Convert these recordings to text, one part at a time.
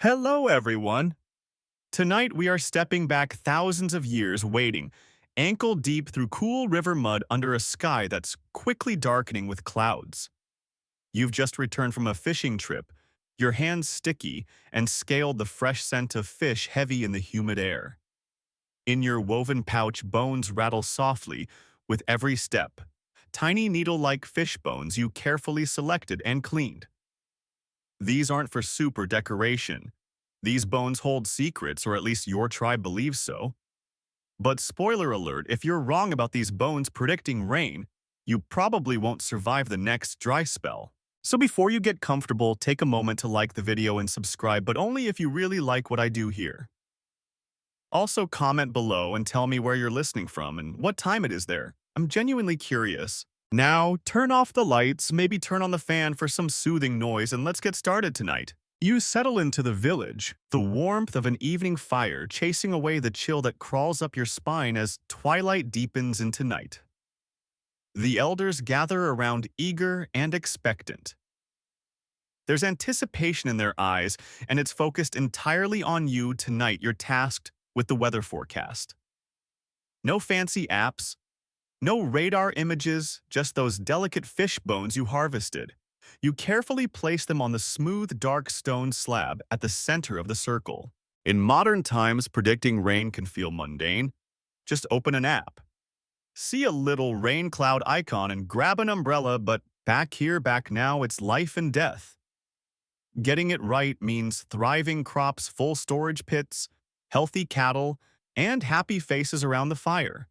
Hello, everyone. Tonight we are stepping back thousands of years wading, ankle deep through cool river mud under a sky that's quickly darkening with clouds. You've just returned from a fishing trip, your hands sticky, and scaled the fresh scent of fish heavy in the humid air. In your woven pouch, bones rattle softly with every step, tiny needle-like fish bones you carefully selected and cleaned. These aren't for soup or decoration. These bones hold secrets, or at least your tribe believes so. But spoiler alert, if you're wrong about these bones predicting rain, you probably won't survive the next dry spell. So before you get comfortable, take a moment to like the video and subscribe, but only if you really like what I do here. Also comment below and tell me where you're listening from and what time it is there. I'm genuinely curious. Now, turn off the lights, maybe turn on the fan for some soothing noise, and let's get started tonight. You settle into the village, the warmth of an evening fire chasing away the chill that crawls up your spine as twilight deepens into night. The elders gather around eager and expectant. There's anticipation in their eyes, and it's focused entirely on you tonight. You're tasked with the weather forecast. No fancy apps, no radar images, just those delicate fish bones you harvested. You carefully place them on the smooth, dark stone slab at the center of the circle. In modern times, predicting rain can feel mundane. Just open an app. See a little rain cloud icon and grab an umbrella, but back here, back now, it's life and death. Getting it right means thriving crops, full storage pits, healthy cattle, and happy faces around the fire.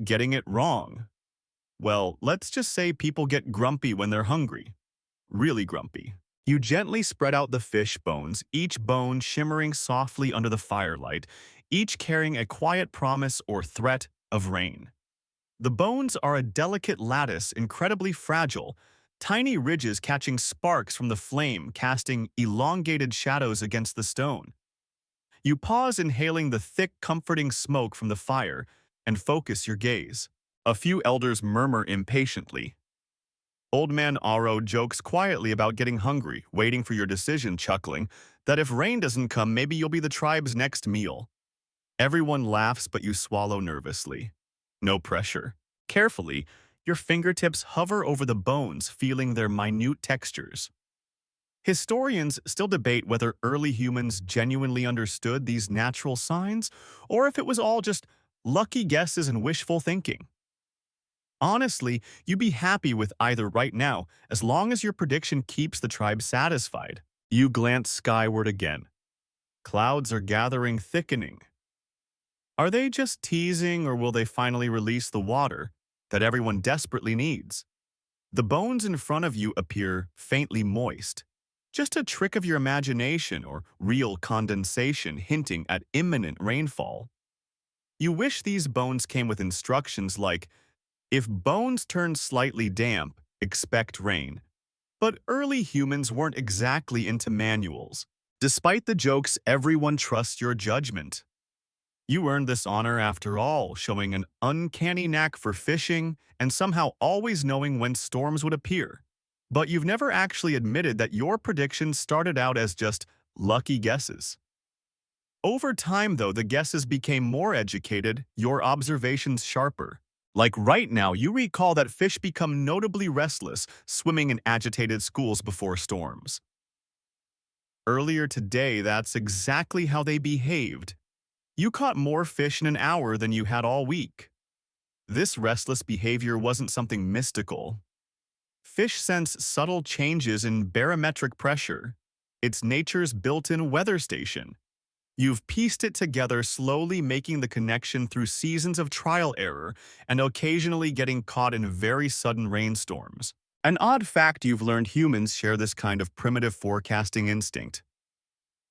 Getting it wrong, well, let's just say people get grumpy when they're hungry. Really grumpy. You gently spread out the fish bones, each bone shimmering softly under the firelight, each carrying a quiet promise or threat of rain. The bones are a delicate lattice, incredibly fragile, tiny ridges catching sparks from the flame, casting elongated shadows against the stone. You pause, inhaling the thick, comforting smoke from the fire, and focus your gaze. A few elders murmur impatiently. Old Man Aro jokes quietly about getting hungry, waiting for your decision, chuckling that if rain doesn't come, maybe you'll be the tribe's next meal. Everyone laughs, but you swallow nervously. No pressure. Carefully, your fingertips hover over the bones, feeling their minute textures. Historians still debate whether early humans genuinely understood these natural signs, or if it was all just lucky guesses and wishful thinking. Honestly, you'd be happy with either right now, as long as your prediction keeps the tribe satisfied. You glance skyward again. Clouds are gathering, thickening. Are they just teasing, or will they finally release the water that everyone desperately needs? The bones in front of you appear faintly moist. Just a trick of your imagination or real condensation hinting at imminent rainfall. You wish these bones came with instructions like, if bones turn slightly damp, expect rain. But early humans weren't exactly into manuals. Despite the jokes, everyone trusts your judgment. You earned this honor after all, showing an uncanny knack for fishing and somehow always knowing when storms would appear. But you've never actually admitted that your predictions started out as just lucky guesses. Over time, though, the guesses became more educated, your observations sharper. Like right now, you recall that fish become notably restless, swimming in agitated schools before storms. Earlier today, that's exactly how they behaved. You caught more fish in an hour than you had all week. This restless behavior wasn't something mystical. Fish sense subtle changes in barometric pressure. It's nature's built-in weather station. You've pieced it together, slowly making the connection through seasons of trial error and occasionally getting caught in very sudden rainstorms. An odd fact: you've learned humans share this kind of primitive forecasting instinct.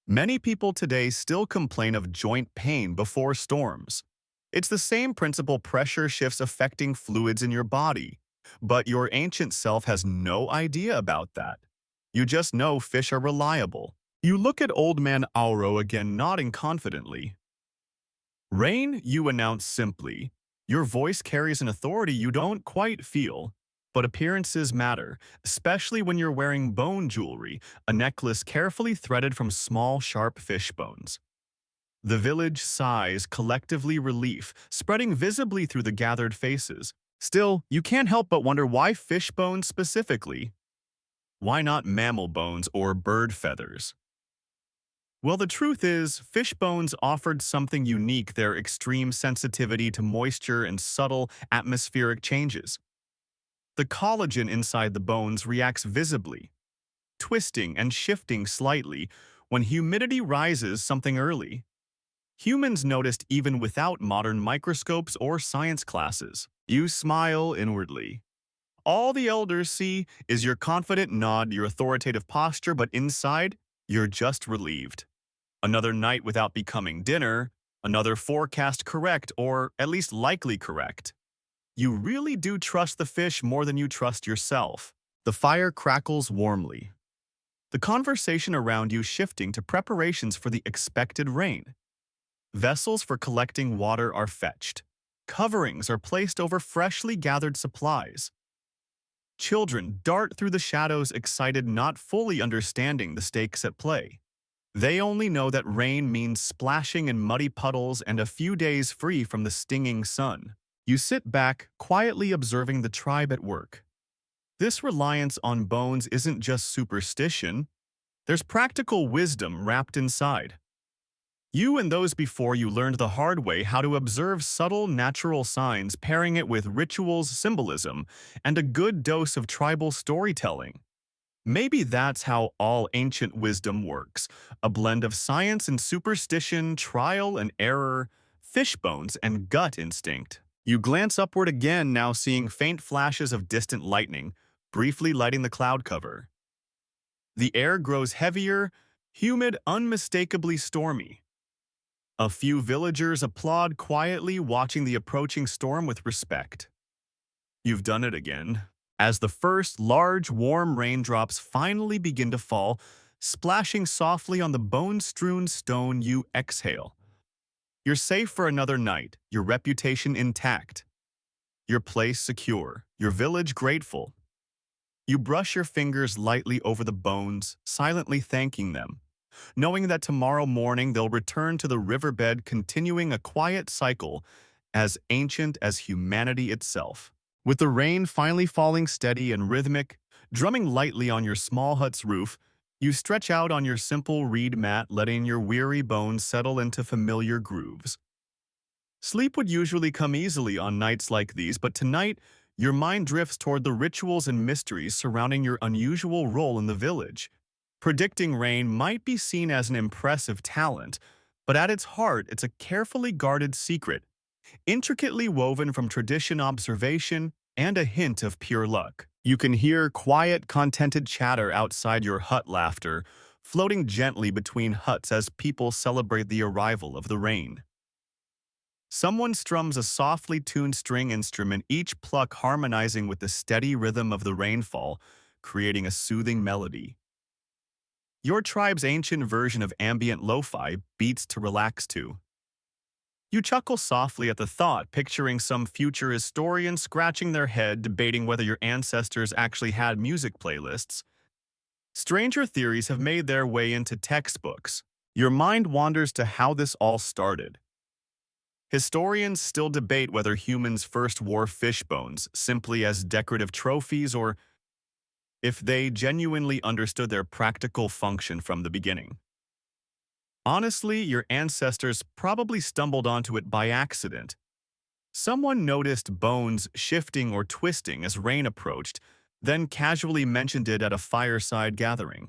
Many people today still complain of joint pain before storms. It's the same principle: pressure shifts affecting fluids in your body. But your ancient self has no idea about that. You just know fish are reliable. You look at Old Man Auro again, nodding confidently. Rain, you announce simply. Your voice carries an authority you don't quite feel. But appearances matter, especially when you're wearing bone jewelry, a necklace carefully threaded from small, sharp fish bones. The village sighs collectively relief, spreading visibly through the gathered faces. Still, you can't help but wonder why fish bones specifically. Why not mammal bones or bird feathers? Well, the truth is, fish bones offered something unique, their extreme sensitivity to moisture and subtle atmospheric changes. The collagen inside the bones reacts visibly, twisting and shifting slightly when humidity rises something early. Humans noticed even without modern microscopes or science classes. You smile inwardly. All the elders see is your confident nod, your authoritative posture, but inside, you're just relieved. Another night without becoming dinner, another forecast correct, or at least likely correct. You really do trust the fish more than you trust yourself. The fire crackles warmly, the conversation around you shifting to preparations for the expected rain. Vessels for collecting water are fetched. Coverings are placed over freshly gathered supplies. Children dart through the shadows excited, not fully understanding the stakes at play. They only know that rain means splashing in muddy puddles and a few days free from the stinging sun. You sit back, quietly observing the tribe at work. This reliance on bones isn't just superstition. There's practical wisdom wrapped inside. You and those before you learned the hard way how to observe subtle natural signs, pairing it with rituals, symbolism, and a good dose of tribal storytelling. Maybe that's how all ancient wisdom works, a blend of science and superstition, trial and error, fish bones and gut instinct. You glance upward again, now seeing faint flashes of distant lightning, briefly lighting the cloud cover. The air grows heavier, humid, unmistakably stormy. A few villagers applaud quietly, watching the approaching storm with respect. You've done it again. As the first large, warm raindrops finally begin to fall, splashing softly on the bone-strewn stone, you exhale. You're safe for another night, your reputation intact, your place secure, your village grateful. You brush your fingers lightly over the bones, silently thanking them, knowing that tomorrow morning they'll return to the riverbed, continuing a quiet cycle as ancient as humanity itself. With the rain finally falling steady and rhythmic, drumming lightly on your small hut's roof, you stretch out on your simple reed mat, letting your weary bones settle into familiar grooves. Sleep would usually come easily on nights like these, but tonight, your mind drifts toward the rituals and mysteries surrounding your unusual role in the village. Predicting rain might be seen as an impressive talent, but at its heart, it's a carefully guarded secret, intricately woven from tradition, observation, and a hint of pure luck. You can hear quiet, contented chatter outside your hut, laughter floating gently between huts as people celebrate the arrival of the rain. Someone strums a softly tuned string instrument, each pluck harmonizing with the steady rhythm of the rainfall, creating a soothing melody. Your tribe's ancient version of ambient lo-fi, beats to relax to. You chuckle softly at the thought, picturing some future historian scratching their head, debating whether your ancestors actually had music playlists. Stranger theories have made their way into textbooks. Your mind wanders to how this all started. Historians still debate whether humans first wore fish bones simply as decorative trophies or if they genuinely understood their practical function from the beginning. Honestly, your ancestors probably stumbled onto it by accident. Someone noticed bones shifting or twisting as rain approached, then casually mentioned it at a fireside gathering.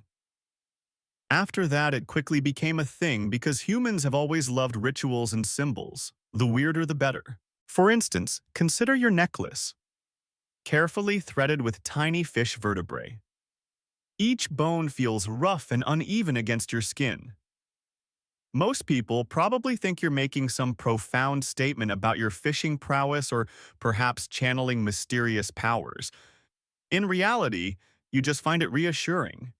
After that, it quickly became a thing because humans have always loved rituals and symbols. The weirder, the better. For instance, consider your necklace, carefully threaded with tiny fish vertebrae. Each bone feels rough and uneven against your skin. Most people probably think you're making some profound statement about your fishing prowess or perhaps channeling mysterious powers. In reality, you just find it reassuring.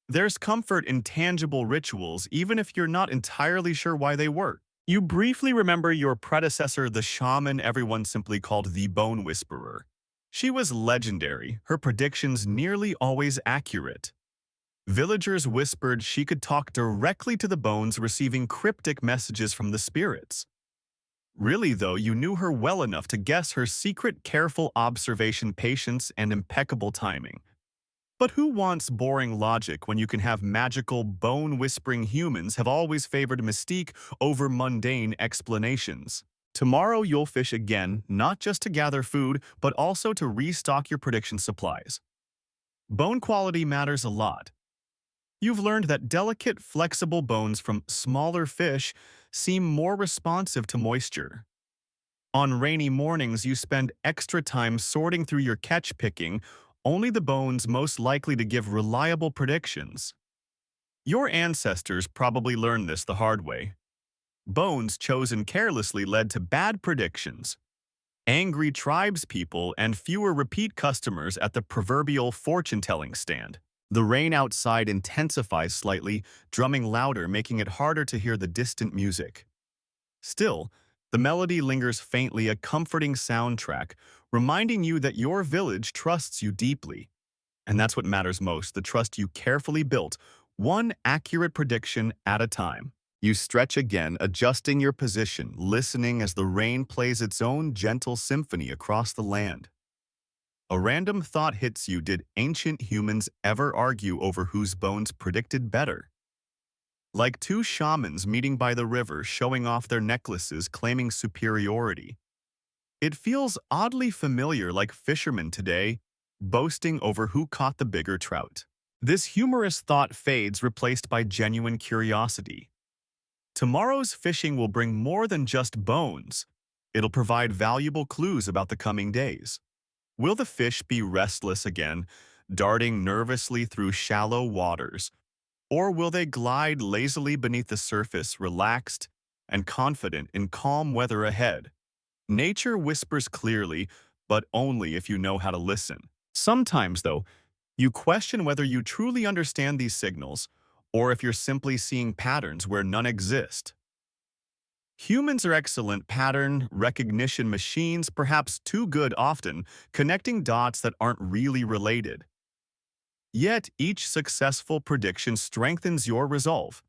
There's comfort in tangible rituals, even if you're not entirely sure why they work. You briefly remember your predecessor, the shaman everyone simply called the Bone Whisperer. She was legendary, her predictions nearly always accurate. Villagers whispered she could talk directly to the bones, receiving cryptic messages from the spirits. Really, though, you knew her well enough to guess her secret careful observation, patience, and impeccable timing. But who wants boring logic when you can have magical, bone-whispering humans have always favored mystique over mundane explanations? Tomorrow you'll fish again, not just to gather food, but also to restock your prediction supplies. Bone quality matters a lot. You've learned that delicate, flexible bones from smaller fish seem more responsive to moisture. On rainy mornings, you spend extra time sorting through your catch, picking only the bones most likely to give reliable predictions. Your ancestors probably learned this the hard way. Bones chosen carelessly led to bad predictions, angry tribespeople, and fewer repeat customers at the proverbial fortune-telling stand. The rain outside intensifies slightly, drumming louder, making it harder to hear the distant music. Still, the melody lingers faintly, a comforting soundtrack, reminding you that your village trusts you deeply. And that's what matters most, the trust you carefully built, one accurate prediction at a time. You stretch again, adjusting your position, listening as the rain plays its own gentle symphony across the land. A random thought hits you. Did ancient humans ever argue over whose bones predicted better? Like two shamans meeting by the river, showing off their necklaces, claiming superiority. It feels oddly familiar, like fishermen today, boasting over who caught the bigger trout. This humorous thought fades, replaced by genuine curiosity. Tomorrow's fishing will bring more than just bones. It'll provide valuable clues about the coming days. Will the fish be restless again, darting nervously through shallow waters? Or will they glide lazily beneath the surface, relaxed and confident in calm weather ahead? Nature whispers clearly, but only if you know how to listen. Sometimes, though, you question whether you truly understand these signals, or if you're simply seeing patterns where none exist. Humans are excellent pattern recognition machines, perhaps too good often, connecting dots that aren't really related. Yet, each successful prediction strengthens your resolve.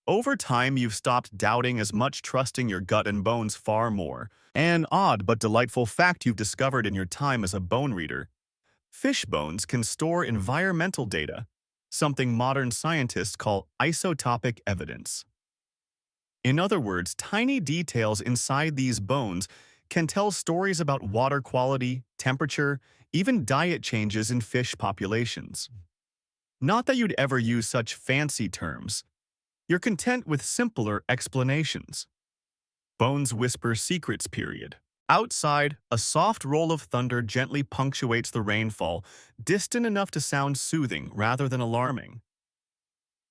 Over time, you've stopped doubting as much, trusting your gut and bones far more. An odd but delightful fact you've discovered in your time as a bone reader: fish bones can store environmental data, something modern scientists call isotopic evidence. In other words, tiny details inside these bones can tell stories about water quality, temperature, even diet changes in fish populations. Not that you'd ever use such fancy terms. You're content with simpler explanations. Bones whisper secrets, period. Outside, a soft roll of thunder gently punctuates the rainfall, distant enough to sound soothing rather than alarming.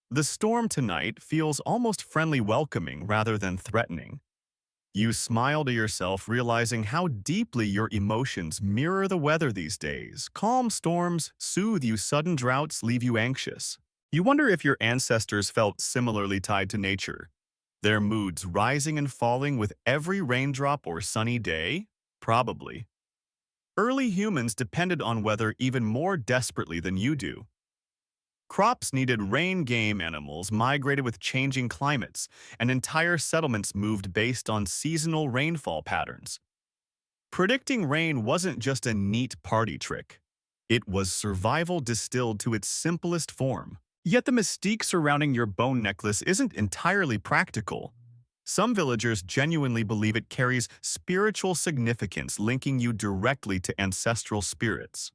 The storm tonight feels almost friendly, welcoming rather than threatening. You smile to yourself, realizing how deeply your emotions mirror the weather these days. Calm storms soothe you, sudden droughts leave you anxious. You wonder if your ancestors felt similarly tied to nature, their moods rising and falling with every raindrop or sunny day? Probably. Early humans depended on weather even more desperately than you do. Crops needed rain, game animals migrated with changing climates, and entire settlements moved based on seasonal rainfall patterns. Predicting rain wasn't just a neat party trick. It was survival distilled to its simplest form. Yet the mystique surrounding your bone necklace isn't entirely practical. Some villagers genuinely believe it carries spiritual significance, linking you directly to ancestral spirits.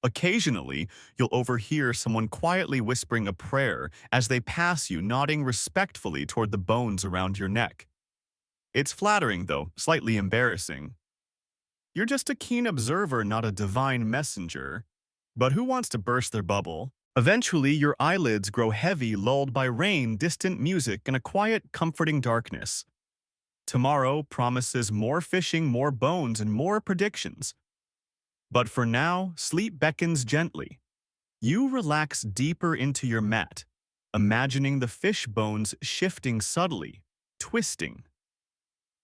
Occasionally, you'll overhear someone quietly whispering a prayer as they pass you, nodding respectfully toward the bones around your neck. It's flattering, though slightly embarrassing. You're just a keen observer, not a divine messenger. But who wants to burst their bubble? Eventually, your eyelids grow heavy, lulled by rain, distant music, and a quiet, comforting darkness. Tomorrow promises more fishing, more bones, and more predictions. But for now, sleep beckons gently. You relax deeper into your mat, imagining the fish bones shifting subtly, twisting,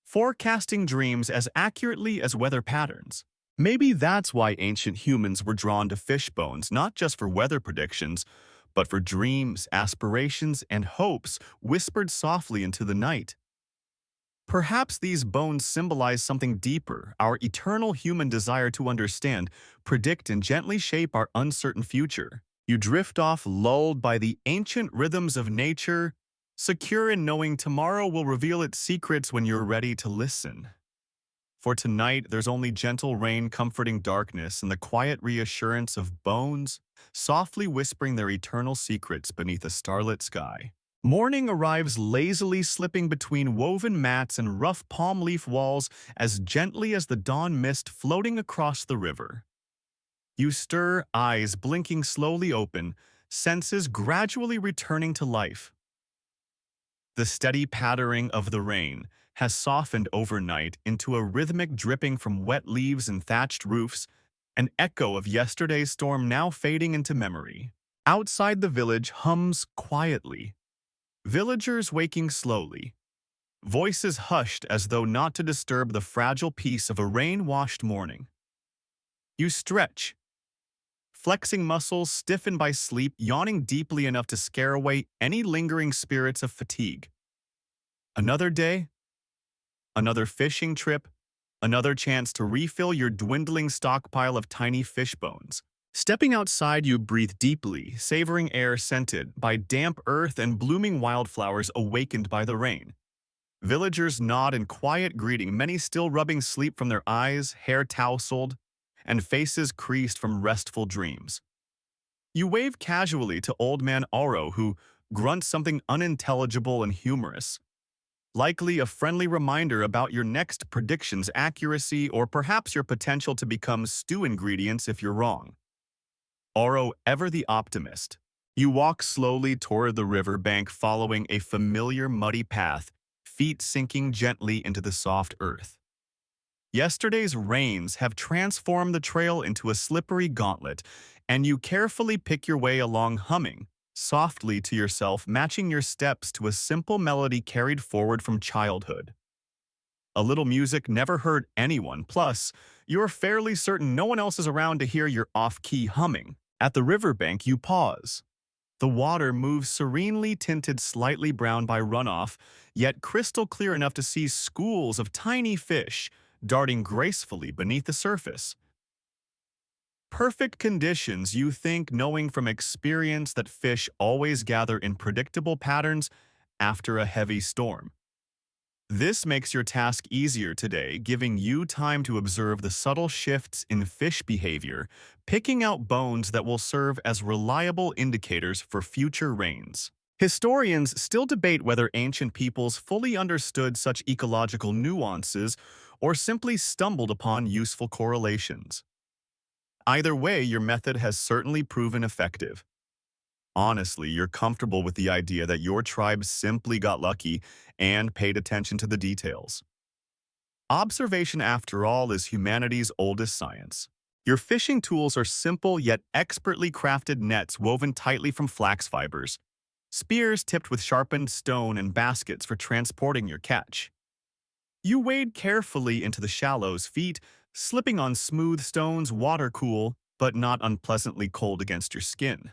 forecasting dreams as accurately as weather patterns. Maybe that's why ancient humans were drawn to fish bones, not just for weather predictions, but for dreams, aspirations, and hopes whispered softly into the night. Perhaps these bones symbolize something deeper, our eternal human desire to understand, predict, and gently shape our uncertain future. You drift off, lulled by the ancient rhythms of nature, secure in knowing tomorrow will reveal its secrets when you're ready to listen. For tonight, there's only gentle rain comforting darkness and the quiet reassurance of bones softly whispering their eternal secrets beneath a starlit sky. Morning arrives lazily slipping between woven mats and rough palm leaf walls as gently as the dawn mist floating across the river. You stir, eyes blinking slowly open, senses gradually returning to life. The steady pattering of the rain has softened overnight into a rhythmic dripping from wet leaves and thatched roofs, an echo of yesterday's storm now fading into memory. Outside the village hums quietly, villagers waking slowly, voices hushed as though not to disturb the fragile peace of a rain-washed morning. You stretch, flexing muscles stiffened by sleep, yawning deeply enough to scare away any lingering spirits of fatigue. Another day, another fishing trip, another chance to refill your dwindling stockpile of tiny fish bones. Stepping outside, you breathe deeply, savoring air scented by damp earth and blooming wildflowers awakened by the rain. Villagers nod in quiet greeting, many still rubbing sleep from their eyes, hair tousled, and faces creased from restful dreams. You wave casually to Old Man Oro, who grunts something unintelligible and humorous, likely a friendly reminder about your next prediction's accuracy or perhaps your potential to become stew ingredients if you're wrong. Oro, ever the optimist. You walk slowly toward the river bank following a familiar muddy path, feet sinking gently into the soft earth. Yesterday's rains have transformed the trail into a slippery gauntlet, and you carefully pick your way along humming, softly to yourself, matching your steps to a simple melody carried forward from childhood. A little music never hurt anyone, plus, you're fairly certain no one else is around to hear your off-key humming. At the riverbank, you pause. The water moves serenely, tinted slightly brown by runoff, yet crystal clear enough to see schools of tiny fish darting gracefully beneath the surface. Perfect conditions, you think, knowing from experience that fish always gather in predictable patterns after a heavy storm. This makes your task easier today, giving you time to observe the subtle shifts in fish behavior, picking out bones that will serve as reliable indicators for future rains. Historians still debate whether ancient peoples fully understood such ecological nuances or simply stumbled upon useful correlations. Either way, your method has certainly proven effective. Honestly, you're comfortable with the idea that your tribe simply got lucky and paid attention to the details. Observation, after all, is humanity's oldest science. Your fishing tools are simple yet expertly crafted nets woven tightly from flax fibers, spears tipped with sharpened stone, and baskets for transporting your catch. You wade carefully into the shallows, feet slipping on smooth stones, water cool, but not unpleasantly cold against your skin.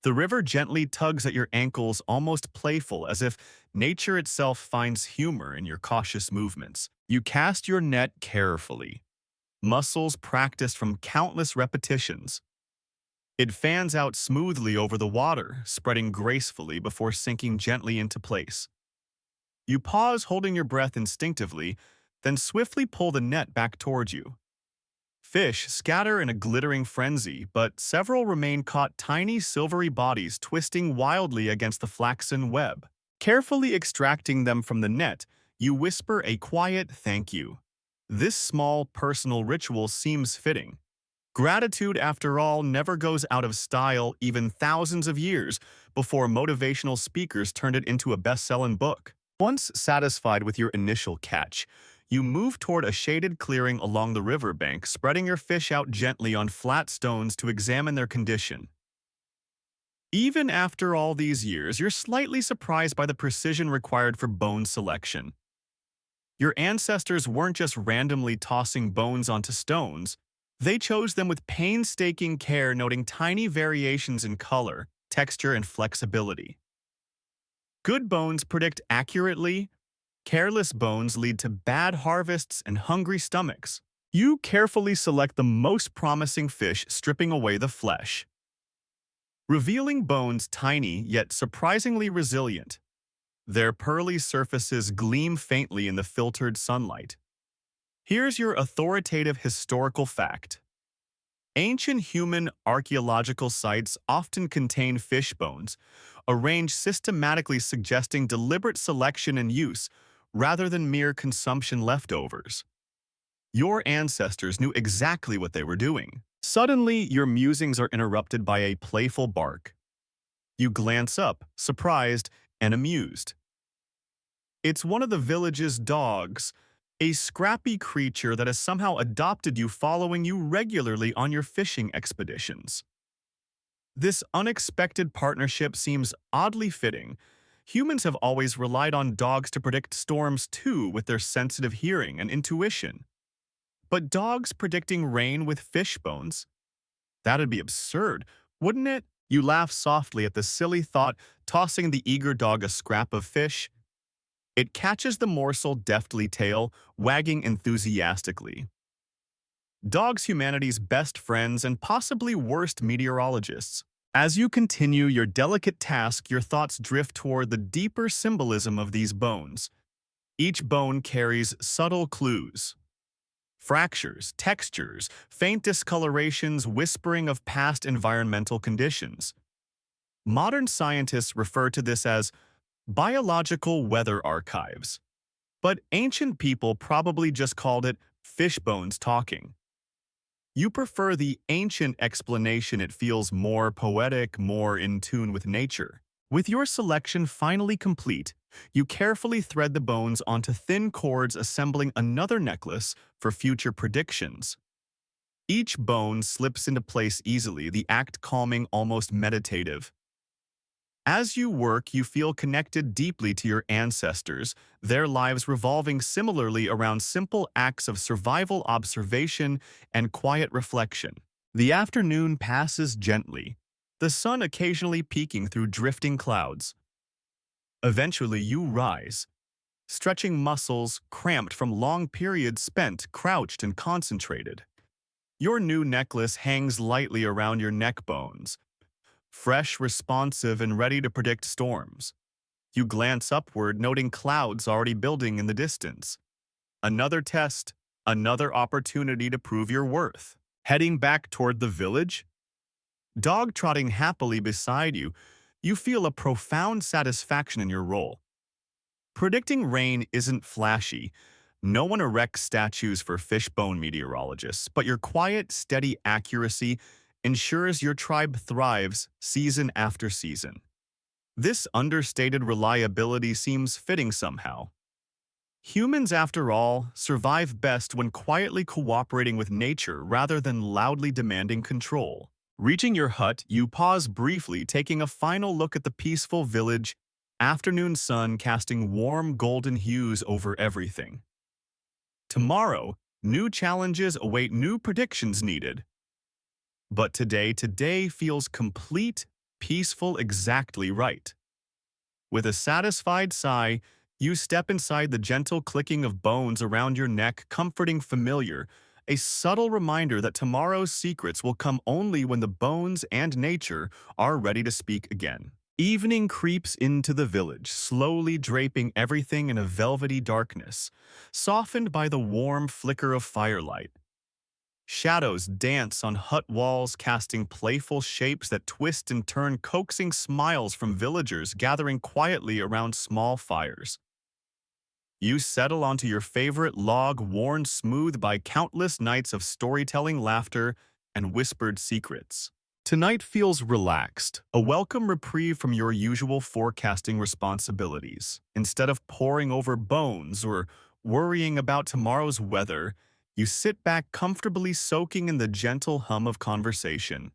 The river gently tugs at your ankles, almost playful, as if nature itself finds humor in your cautious movements. You cast your net carefully, muscles practiced from countless repetitions. It fans out smoothly over the water, spreading gracefully before sinking gently into place. You pause, holding your breath instinctively, then swiftly pull the net back towards you. Fish scatter in a glittering frenzy, but several remain caught, tiny silvery bodies twisting wildly against the flaxen web. Carefully extracting them from the net, you whisper a quiet thank you. This small personal ritual seems fitting. Gratitude, after all, never goes out of style even thousands of years before motivational speakers turned it into a best-selling book. Once satisfied with your initial catch, you move toward a shaded clearing along the riverbank, spreading your fish out gently on flat stones to examine their condition. Even after all these years, you're slightly surprised by the precision required for bone selection. Your ancestors weren't just randomly tossing bones onto stones. They chose them with painstaking care, noting tiny variations in color, texture, and flexibility. Good bones predict accurately. Careless bones lead to bad harvests and hungry stomachs. You carefully select the most promising fish, stripping away the flesh, revealing bones tiny yet surprisingly resilient. Their pearly surfaces gleam faintly in the filtered sunlight. Here's your authoritative historical fact. Ancient human archaeological sites often contain fish bones, arranged systematically, suggesting deliberate selection and use rather than mere consumption leftovers. Your ancestors knew exactly what they were doing. Suddenly, your musings are interrupted by a playful bark. You glance up, surprised and amused. It's one of the village's dogs, a scrappy creature that has somehow adopted you, following you regularly on your fishing expeditions. This unexpected partnership seems oddly fitting. Humans have always relied on dogs to predict storms too, with their sensitive hearing and intuition. But dogs predicting rain with fish bones? That'd be absurd, wouldn't it? You laugh softly at the silly thought, tossing the eager dog a scrap of fish. It catches the morsel, deftly tail, wagging enthusiastically. Dogs, humanity's best friends and possibly worst meteorologists. As you continue your delicate task, your thoughts drift toward the deeper symbolism of these bones. Each bone carries subtle clues. Fractures, textures, faint discolorations whispering of past environmental conditions. Modern scientists refer to this as biological weather archives, but ancient people probably just called it fish bones talking. You prefer the ancient explanation. It feels more poetic, more in tune with nature. With your selection finally complete, you carefully thread the bones onto thin cords, assembling another necklace for future predictions. Each bone slips into place easily, the act calming, almost meditative. As you work, you feel connected deeply to your ancestors, their lives revolving similarly around simple acts of survival, observation, and quiet reflection. The afternoon passes gently, the sun occasionally peeking through drifting clouds. Eventually, you rise, stretching muscles cramped from long periods spent crouched and concentrated. Your new necklace hangs lightly around your neck bones, fresh, responsive, and ready to predict storms. You glance upward, noting clouds already building in the distance. Another test, another opportunity to prove your worth. Heading back toward the village? Dog trotting happily beside you, you feel a profound satisfaction in your role. Predicting rain isn't flashy. No one erects statues for fishbone meteorologists, but your quiet, steady accuracy ensures your tribe thrives season after season. This understated reliability seems fitting somehow. Humans, after all, survive best when quietly cooperating with nature rather than loudly demanding control. Reaching your hut, you pause briefly, taking a final look at the peaceful village, afternoon sun casting warm golden hues over everything. Tomorrow, new challenges await, new predictions needed. But today feels complete, peaceful, exactly right. With a satisfied sigh, you step inside, the gentle clicking of bones around your neck, comforting, familiar, a subtle reminder that tomorrow's secrets will come only when the bones and nature are ready to speak again. Evening creeps into the village, slowly draping everything in a velvety darkness, softened by the warm flicker of firelight. Shadows dance on hut walls, casting playful shapes that twist and turn, coaxing smiles from villagers gathering quietly around small fires. You settle onto your favorite log, worn smooth by countless nights of storytelling, laughter, and whispered secrets. Tonight feels relaxed, a welcome reprieve from your usual forecasting responsibilities. Instead of poring over bones or worrying about tomorrow's weather, you sit back comfortably, soaking in the gentle hum of conversation.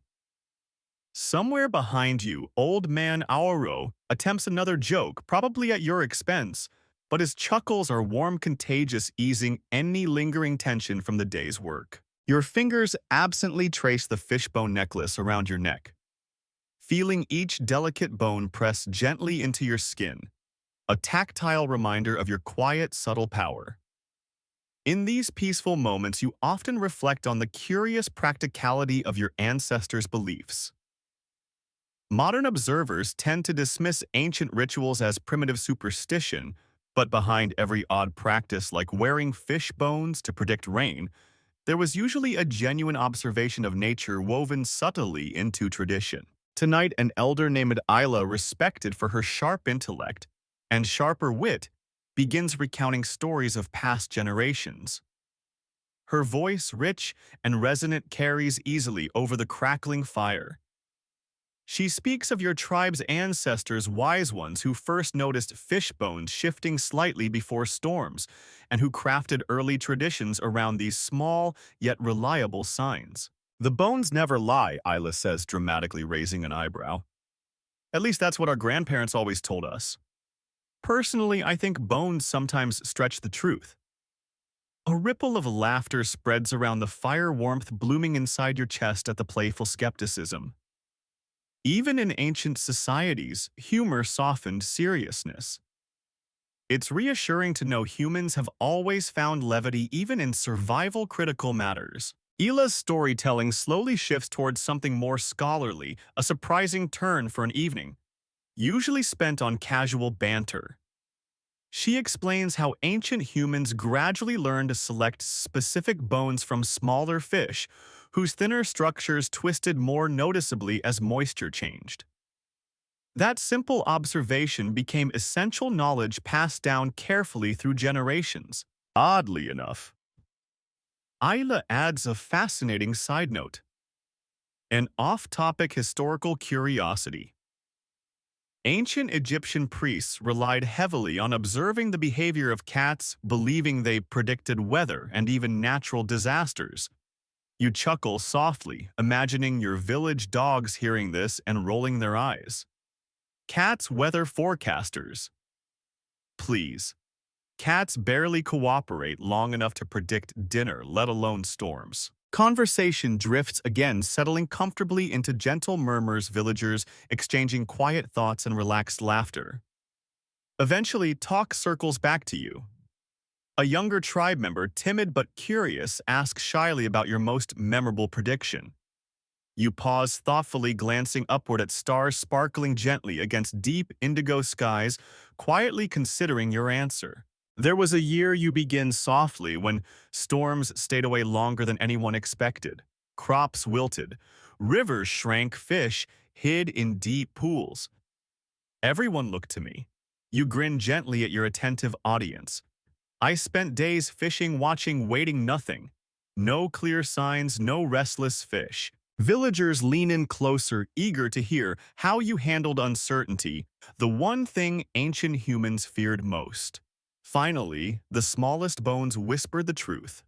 Somewhere behind you, Old Man Aoro attempts another joke, probably at your expense, but his chuckles are warm, contagious, easing any lingering tension from the day's work. Your fingers absently trace the fishbone necklace around your neck, feeling each delicate bone press gently into your skin, a tactile reminder of your quiet, subtle power. In these peaceful moments, you often reflect on the curious practicality of your ancestors' beliefs. Modern observers tend to dismiss ancient rituals as primitive superstition, but behind every odd practice like wearing fish bones to predict rain, there was usually a genuine observation of nature woven subtly into tradition. Tonight, an elder named Isla, respected for her sharp intellect and sharper wit, begins recounting stories of past generations. Her voice, rich and resonant, carries easily over the crackling fire. She speaks of your tribe's ancestors, wise ones who first noticed fish bones shifting slightly before storms, and who crafted early traditions around these small yet reliable signs. The bones never lie, Isla says, dramatically raising an eyebrow. At least that's what our grandparents always told us. Personally, I think bones sometimes stretch the truth. A ripple of laughter spreads around the fire warmth blooming inside your chest at the playful skepticism. Even in ancient societies, humor softened seriousness. It's reassuring to know humans have always found levity even in survival-critical matters. Ila's storytelling slowly shifts towards something more scholarly, a surprising turn for an evening, usually spent on casual banter. She explains how ancient humans gradually learned to select specific bones from smaller fish, whose thinner structures twisted more noticeably as moisture changed. That simple observation became essential knowledge passed down carefully through generations. Oddly enough, Isla adds a fascinating side note, an off-topic historical curiosity. Ancient Egyptian priests relied heavily on observing the behavior of cats, believing they predicted weather and even natural disasters. You chuckle softly, imagining your village dogs hearing this and rolling their eyes. Cats weather forecasters. Please. Cats barely cooperate long enough to predict dinner, let alone storms. Conversation drifts again, settling comfortably into gentle murmurs, villagers exchanging quiet thoughts and relaxed laughter. Eventually, talk circles back to you. A younger tribe member, timid but curious, asks shyly about your most memorable prediction. You pause thoughtfully, glancing upward at stars sparkling gently against deep indigo skies, quietly considering your answer. There was a year, you begin softly, when storms stayed away longer than anyone expected. Crops wilted, rivers shrank, fish hid in deep pools. Everyone looked to me. You grin gently at your attentive audience. I spent days fishing, watching, waiting, nothing. No clear signs, no restless fish. Villagers lean in closer, eager to hear how you handled uncertainty, the one thing ancient humans feared most. Finally, the smallest bones whispered the truth.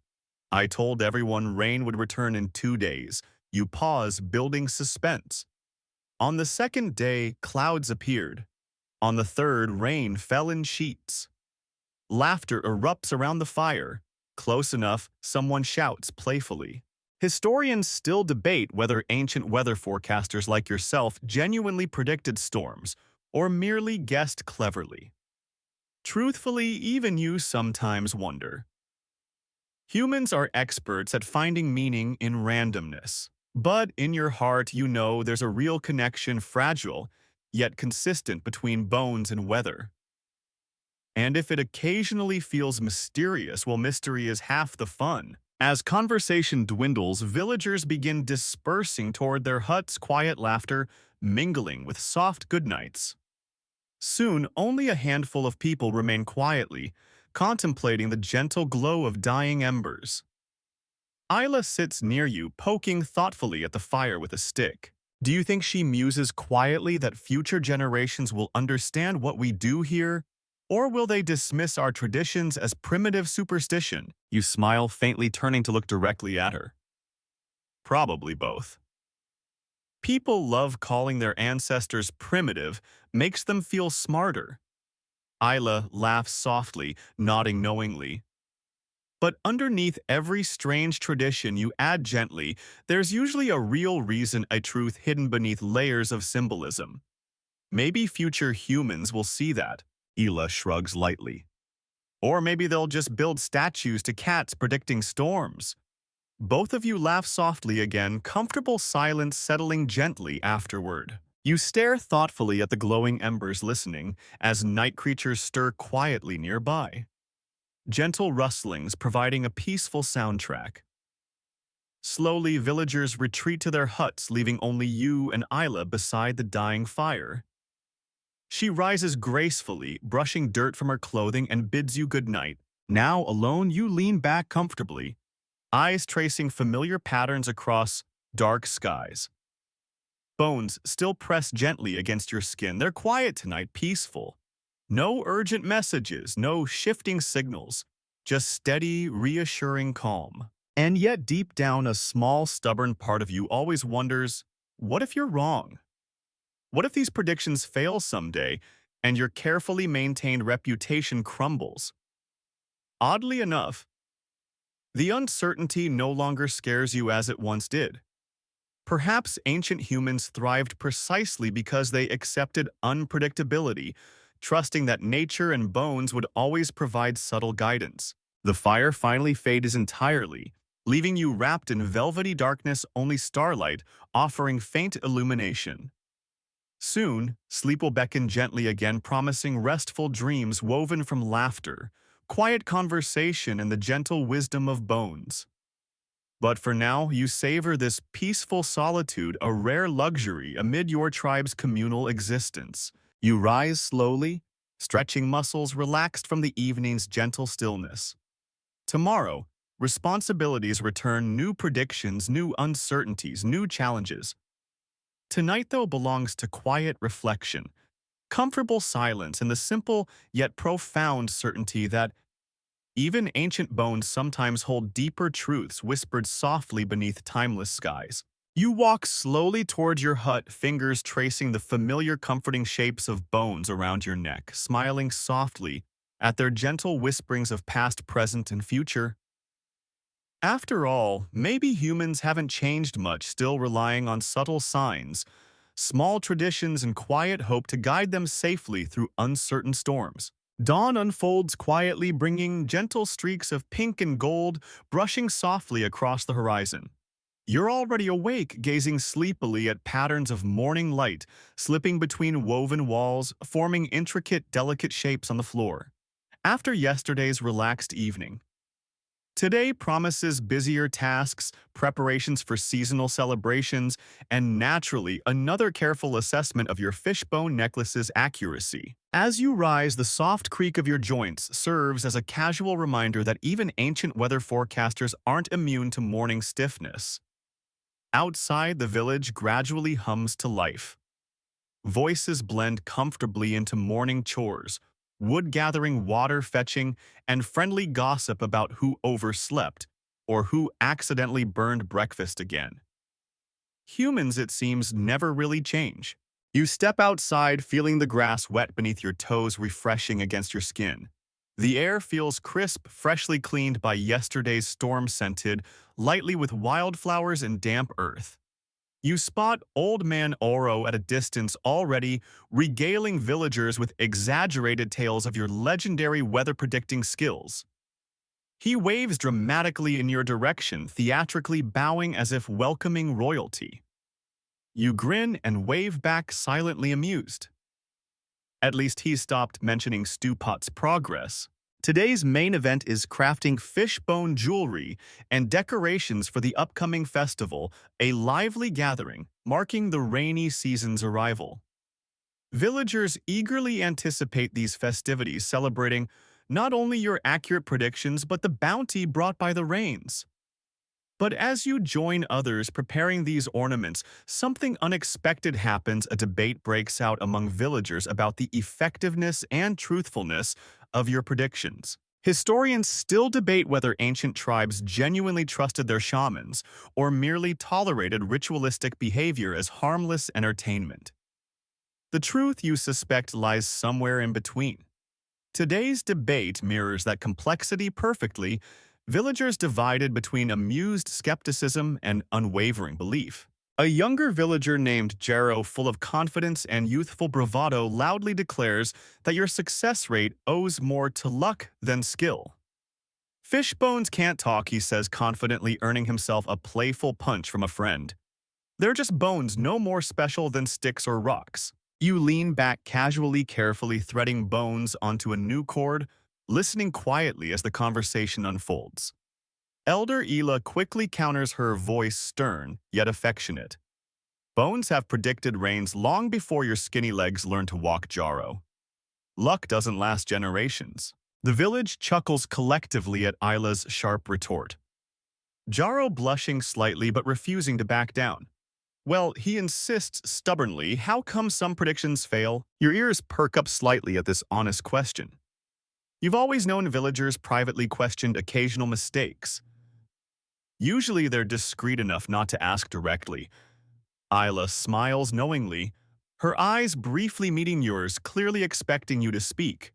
I told everyone rain would return in 2 days. You pause, building suspense. On the second day, clouds appeared. On the third, rain fell in sheets. Laughter erupts around the fire. Close enough, someone shouts playfully. Historians still debate whether ancient weather forecasters like yourself genuinely predicted storms or merely guessed cleverly. Truthfully, even you sometimes wonder. Humans are experts at finding meaning in randomness. But in your heart, you know there's a real connection, fragile, yet consistent, between bones and weather. And if it occasionally feels mysterious, well, mystery is half the fun. As conversation dwindles, villagers begin dispersing toward their huts, quiet laughter mingling with soft goodnights. Soon, only a handful of people remain quietly, contemplating the gentle glow of dying embers. Isla sits near you, poking thoughtfully at the fire with a stick. Do you think she muses quietly that future generations will understand what we do here? Or will they dismiss our traditions as primitive superstition? You smile faintly, turning to look directly at her. Probably both. People love calling their ancestors primitive, makes them feel smarter. Isla laughs softly, nodding knowingly. But underneath every strange tradition you add gently, there's usually a real reason, a truth hidden beneath layers of symbolism. Maybe future humans will see that. Hila shrugs lightly. Or maybe they'll just build statues to cats predicting storms. Both of you laugh softly again, comfortable silence settling gently afterward. You stare thoughtfully at the glowing embers, listening as night creatures stir quietly nearby. Gentle rustlings providing a peaceful soundtrack. Slowly, villagers retreat to their huts, leaving only you and Isla beside the dying fire. She rises gracefully, brushing dirt from her clothing, and bids you good night. Now, alone, you lean back comfortably, eyes tracing familiar patterns across dark skies. Bones still press gently against your skin. They're quiet tonight, peaceful. No urgent messages, no shifting signals, just steady, reassuring calm. And yet deep down, a small, stubborn part of you always wonders, what if you're wrong? What if these predictions fail someday and your carefully maintained reputation crumbles? Oddly enough, the uncertainty no longer scares you as it once did. Perhaps ancient humans thrived precisely because they accepted unpredictability, trusting that nature and bones would always provide subtle guidance. The fire finally fades entirely, leaving you wrapped in velvety darkness, only starlight offering faint illumination. Soon, sleep will beckon gently again, promising restful dreams woven from laughter, quiet conversation, and the gentle wisdom of bones. But for now, you savor this peaceful solitude, a rare luxury amid your tribe's communal existence. You rise slowly, stretching muscles relaxed from the evening's gentle stillness. Tomorrow, responsibilities return, new predictions, new uncertainties, new challenges. Tonight, though, belongs to quiet reflection, comfortable silence, and the simple yet profound certainty that even ancient bones sometimes hold deeper truths whispered softly beneath timeless skies. You walk slowly toward your hut, fingers tracing the familiar comforting shapes of bones around your neck, smiling softly at their gentle whisperings of past, present, and future. After all, maybe humans haven't changed much, still relying on subtle signs, small traditions, and quiet hope to guide them safely through uncertain storms. Dawn unfolds quietly, bringing gentle streaks of pink and gold brushing softly across the horizon. You're already awake, gazing sleepily at patterns of morning light slipping between woven walls, forming intricate, delicate shapes on the floor. After yesterday's relaxed evening, today promises busier tasks, preparations for seasonal celebrations, and naturally, another careful assessment of your fishbone necklace's accuracy. As you rise, the soft creak of your joints serves as a casual reminder that even ancient weather forecasters aren't immune to morning stiffness. Outside, the village gradually hums to life. Voices blend comfortably into morning chores, wood gathering, water fetching, and friendly gossip about who overslept or who accidentally burned breakfast again. Humans, it seems, never really change. You step outside, feeling the grass wet beneath your toes, refreshing against your skin. The air feels crisp, freshly cleaned by yesterday's storm, scented lightly with wildflowers and damp earth. You spot Old Man Oro at a distance, already regaling villagers with exaggerated tales of your legendary weather-predicting skills. He waves dramatically in your direction, theatrically bowing as if welcoming royalty. You grin and wave back, silently amused. At least he's stopped mentioning Stewpot's progress. Today's main event is crafting fishbone jewelry and decorations for the upcoming festival, a lively gathering marking the rainy season's arrival. Villagers eagerly anticipate these festivities, celebrating not only your accurate predictions but the bounty brought by the rains. But as you join others preparing these ornaments, something unexpected happens. A debate breaks out among villagers about the effectiveness and truthfulness of your predictions. Historians still debate whether ancient tribes genuinely trusted their shamans or merely tolerated ritualistic behavior as harmless entertainment. The truth, you suspect, lies somewhere in between. Today's debate mirrors that complexity perfectly, villagers divided between amused skepticism and unwavering belief. A younger villager named Jarrow, full of confidence and youthful bravado, loudly declares that your success rate owes more to luck than skill. Fish bones can't talk, he says confidently, earning himself a playful punch from a friend. They're just bones, no more special than sticks or rocks. You lean back casually, carefully threading bones onto a new chord, listening quietly as the conversation unfolds. Elder Ela quickly counters, her voice stern yet affectionate. Bones have predicted rains long before your skinny legs learn to walk, Jarrow. Luck doesn't last generations. The village chuckles collectively at Isla's sharp retort. Jarrow blushing slightly but refusing to back down. Well, he insists stubbornly, how come some predictions fail? Your ears perk up slightly at this honest question. You've always known villagers privately questioned occasional mistakes. Usually they're discreet enough not to ask directly. Isla smiles knowingly, her eyes briefly meeting yours, clearly expecting you to speak.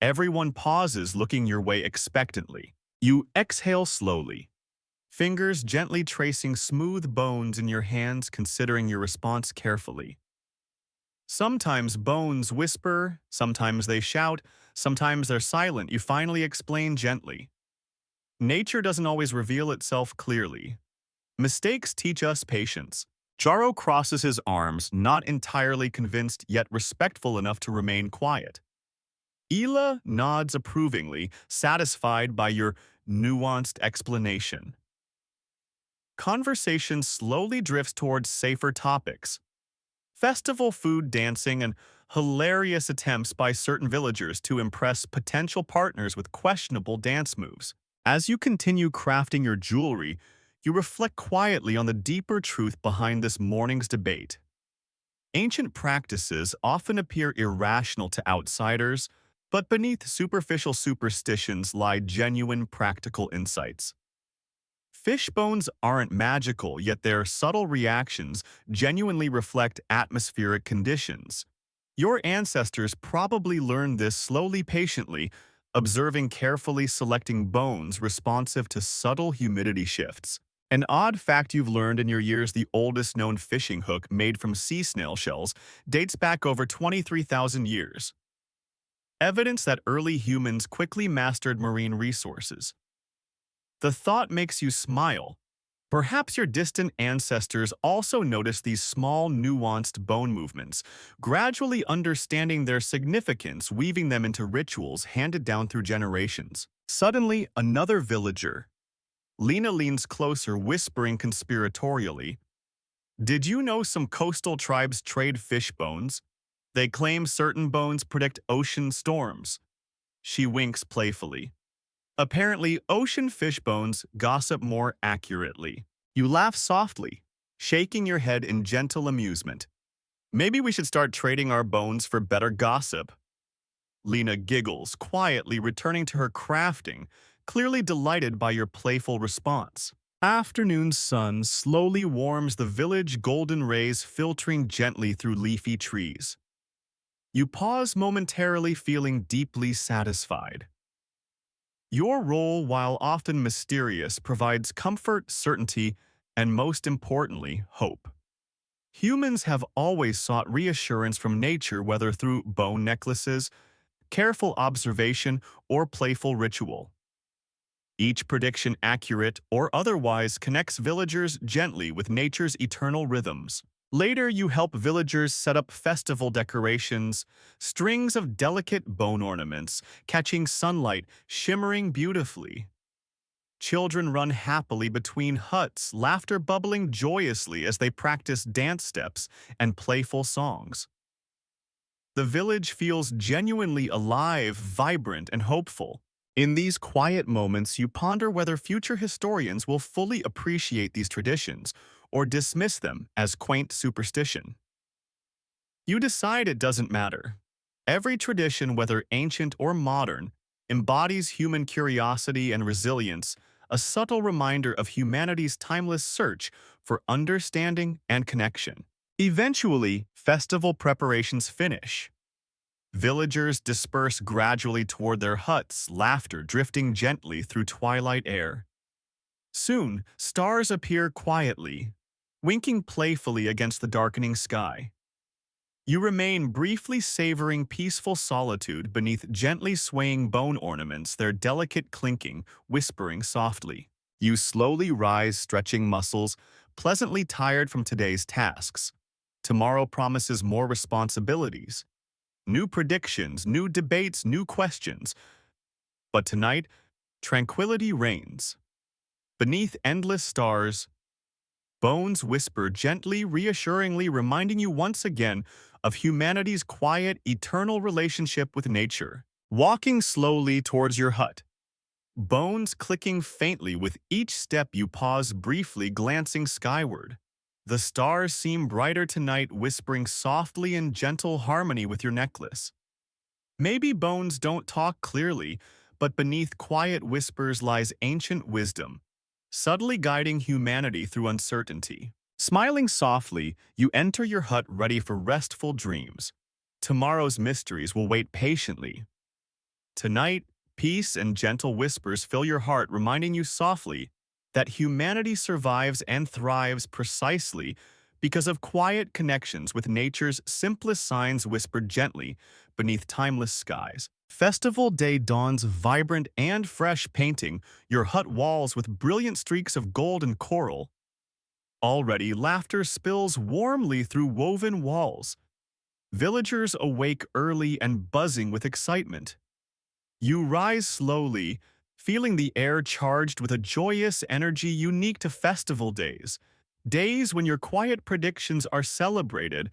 Everyone pauses, looking your way expectantly. You exhale slowly, fingers gently tracing smooth bones in your hands, considering your response carefully. Sometimes bones whisper, sometimes they shout, sometimes they're silent. You finally explain gently. Nature doesn't always reveal itself clearly. Mistakes teach us patience. Jarrow crosses his arms, not entirely convinced yet respectful enough to remain quiet. Ela nods approvingly, satisfied by your nuanced explanation. Conversation slowly drifts towards safer topics. Festival food, dancing, and hilarious attempts by certain villagers to impress potential partners with questionable dance moves. As you continue crafting your jewelry, you reflect quietly on the deeper truth behind this morning's debate. Ancient practices often appear irrational to outsiders, but beneath superficial superstitions lie genuine practical insights. Fish bones aren't magical, yet their subtle reactions genuinely reflect atmospheric conditions. Your ancestors probably learned this slowly, patiently, observing carefully, selecting bones responsive to subtle humidity shifts. An odd fact you've learned in your years: the oldest known fishing hook, made from sea snail shells, dates back over 23,000 years. Evidence that early humans quickly mastered marine resources. The thought makes you smile. Perhaps your distant ancestors also noticed these small, nuanced bone movements, gradually understanding their significance, weaving them into rituals handed down through generations. Suddenly, another villager. Lena leans closer, whispering conspiratorially, "Did you know some coastal tribes trade fish bones? They claim certain bones predict ocean storms." She winks playfully. Apparently, ocean fish bones gossip more accurately. You laugh softly, shaking your head in gentle amusement. Maybe we should start trading our bones for better gossip. Lena giggles, quietly returning to her crafting, clearly delighted by your playful response. Afternoon sun slowly warms the village, golden rays filtering gently through leafy trees. You pause momentarily, feeling deeply satisfied. Your role, while often mysterious, provides comfort, certainty, and most importantly, hope. Humans have always sought reassurance from nature, whether through bone necklaces, careful observation, or playful ritual. Each prediction, accurate or otherwise, connects villagers gently with nature's eternal rhythms. Later, you help villagers set up festival decorations, strings of delicate bone ornaments, catching sunlight, shimmering beautifully. Children run happily between huts, laughter bubbling joyously as they practice dance steps and playful songs. The village feels genuinely alive, vibrant, and hopeful. In these quiet moments, you ponder whether future historians will fully appreciate these traditions or dismiss them as quaint superstition. You decide it doesn't matter. Every tradition, whether ancient or modern, embodies human curiosity and resilience, a subtle reminder of humanity's timeless search for understanding and connection. Eventually, festival preparations finish. Villagers disperse gradually toward their huts, laughter drifting gently through twilight air. Soon, stars appear quietly, winking playfully against the darkening sky. You remain briefly savoring peaceful solitude beneath gently swaying bone ornaments, their delicate clinking, whispering softly. You slowly rise, stretching muscles, pleasantly tired from today's tasks. Tomorrow promises more responsibilities. New predictions, new debates, new questions. But tonight, tranquility reigns. Beneath endless stars, bones whisper gently, reassuringly, reminding you once again of humanity's quiet, eternal relationship with nature. Walking slowly towards your hut, bones clicking faintly with each step, you pause briefly, glancing skyward. The stars seem brighter tonight, whispering softly in gentle harmony with your necklace. Maybe bones don't talk clearly, but beneath quiet whispers lies ancient wisdom, subtly guiding humanity through uncertainty. Smiling softly, you enter your hut ready for restful dreams. Tomorrow's mysteries will wait patiently. Tonight, peace and gentle whispers fill your heart, reminding you softly that humanity survives and thrives precisely because of quiet connections with nature's simplest signs whispered gently beneath timeless skies. Festival day dawns vibrant and fresh, painting your hut walls with brilliant streaks of gold and coral. Already, laughter spills warmly through woven walls. Villagers awake early and buzzing with excitement. You rise slowly, feeling the air charged with a joyous energy unique to festival days. Days when your quiet predictions are celebrated,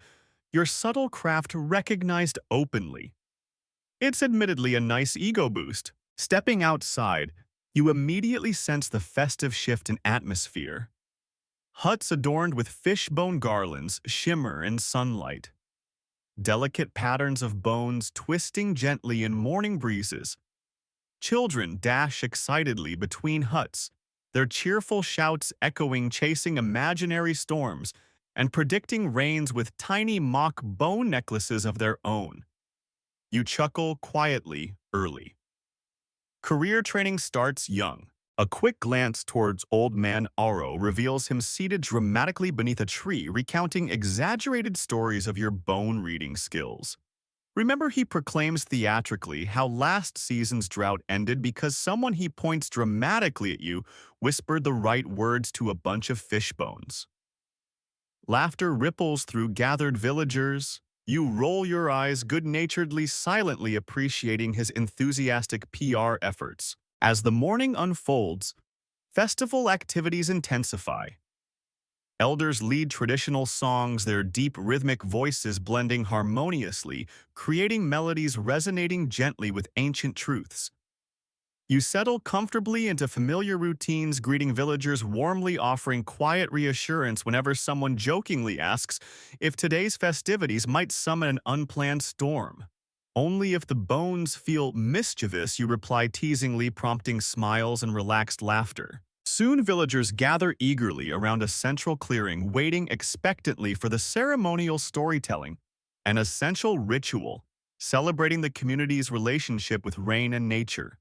your subtle craft recognized openly. It's admittedly a nice ego boost. Stepping outside, you immediately sense the festive shift in atmosphere. Huts adorned with fishbone garlands shimmer in sunlight. Delicate patterns of bones twisting gently in morning breezes. Children dash excitedly between huts, their cheerful shouts echoing, chasing imaginary storms and predicting rains with tiny mock bone necklaces of their own. You chuckle quietly early. Career training starts young. A quick glance towards Old Man Aro reveals him seated dramatically beneath a tree, recounting exaggerated stories of your bone-reading skills. Remember, he proclaims theatrically how last season's drought ended because someone he points dramatically at you whispered the right words to a bunch of fish bones. Laughter ripples through gathered villagers. You roll your eyes good-naturedly, silently appreciating his enthusiastic PR efforts. As the morning unfolds, festival activities intensify. Elders lead traditional songs, their deep rhythmic voices blending harmoniously, creating melodies resonating gently with ancient truths. You settle comfortably into familiar routines, greeting villagers warmly, offering quiet reassurance whenever someone jokingly asks if today's festivities might summon an unplanned storm. Only if the bones feel mischievous, you reply teasingly, prompting smiles and relaxed laughter. Soon villagers gather eagerly around a central clearing, waiting expectantly for the ceremonial storytelling, an essential ritual celebrating the community's relationship with rain and nature.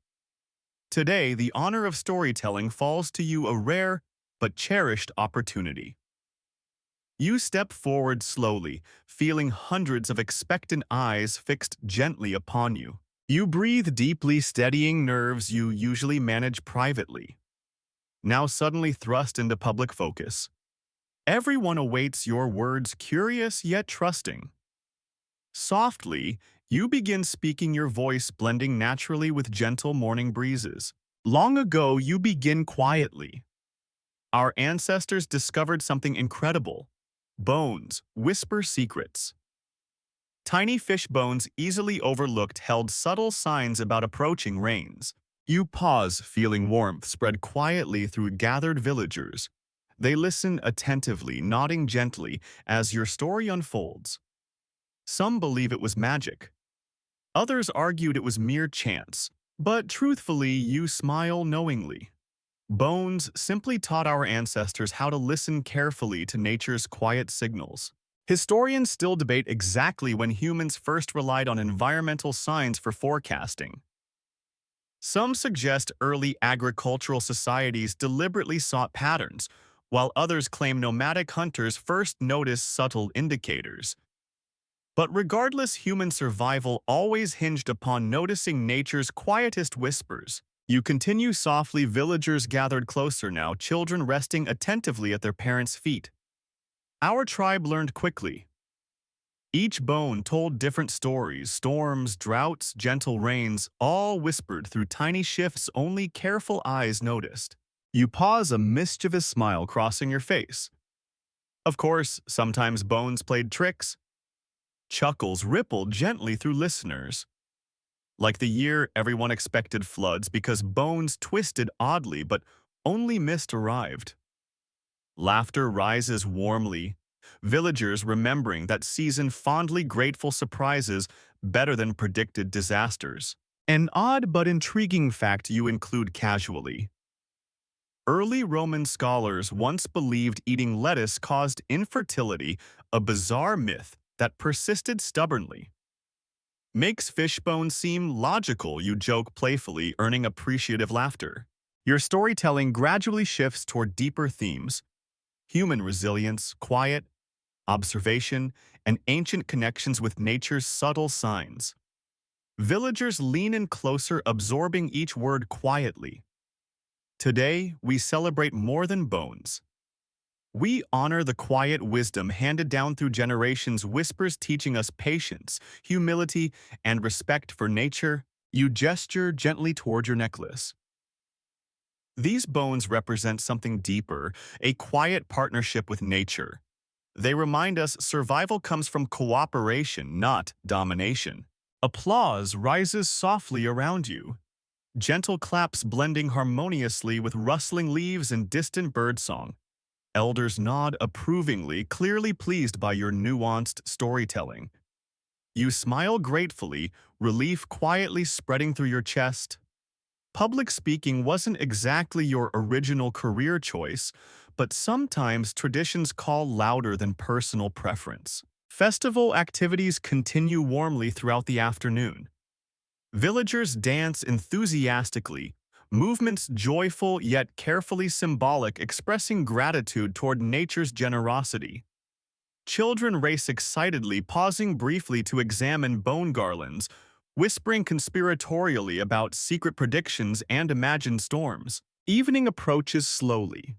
Today, the honor of storytelling falls to you, a rare but cherished opportunity. You step forward slowly, feeling hundreds of expectant eyes fixed gently upon you. You breathe deeply, steadying nerves you usually manage privately, now suddenly thrust into public focus. Everyone awaits your words, curious yet trusting. Softly, you begin speaking, your voice blending naturally with gentle morning breezes. Long ago, you begin quietly. Our ancestors discovered something incredible. Bones whisper secrets. Tiny fish bones easily overlooked held subtle signs about approaching rains. You pause, feeling warmth spread quietly through gathered villagers. They listen attentively, nodding gently as your story unfolds. Some believe it was magic. Others argued it was mere chance. But truthfully, you smile knowingly. Bones simply taught our ancestors how to listen carefully to nature's quiet signals. Historians still debate exactly when humans first relied on environmental signs for forecasting. Some suggest early agricultural societies deliberately sought patterns, while others claim nomadic hunters first noticed subtle indicators. But regardless, human survival always hinged upon noticing nature's quietest whispers. You continue softly, villagers gathered closer now, children resting attentively at their parents' feet. Our tribe learned quickly. Each bone told different stories, storms, droughts, gentle rains, all whispered through tiny shifts only careful eyes noticed. You pause, a mischievous smile crossing your face. Of course, sometimes bones played tricks. Chuckles rippled gently through listeners. Like the year everyone expected floods because bones twisted oddly but only mist arrived. Laughter rises warmly, villagers remembering that season fondly grateful surprises better than predicted disasters. An odd but intriguing fact you include casually. Early Roman scholars once believed eating lettuce caused infertility, a bizarre myth that persisted stubbornly. Makes fishbone seem logical, you joke playfully, earning appreciative laughter. Your storytelling gradually shifts toward deeper themes: human resilience, quiet, observation, and ancient connections with nature's subtle signs. Villagers lean in closer, absorbing each word quietly. Today, we celebrate more than bones. We honor the quiet wisdom handed down through generations, whispers teaching us patience, humility, and respect for nature. You gesture gently toward your necklace. These bones represent something deeper, a quiet partnership with nature. They remind us survival comes from cooperation, not domination. Applause rises softly around you, gentle claps blending harmoniously with rustling leaves and distant birdsong. Elders nod approvingly, clearly pleased by your nuanced storytelling. You smile gratefully, relief quietly spreading through your chest. Public speaking wasn't exactly your original career choice, but sometimes traditions call louder than personal preference. Festival activities continue warmly throughout the afternoon. Villagers dance enthusiastically, movements joyful yet carefully symbolic, expressing gratitude toward nature's generosity. Children race excitedly, pausing briefly to examine bone garlands, whispering conspiratorially about secret predictions and imagined storms. Evening approaches slowly,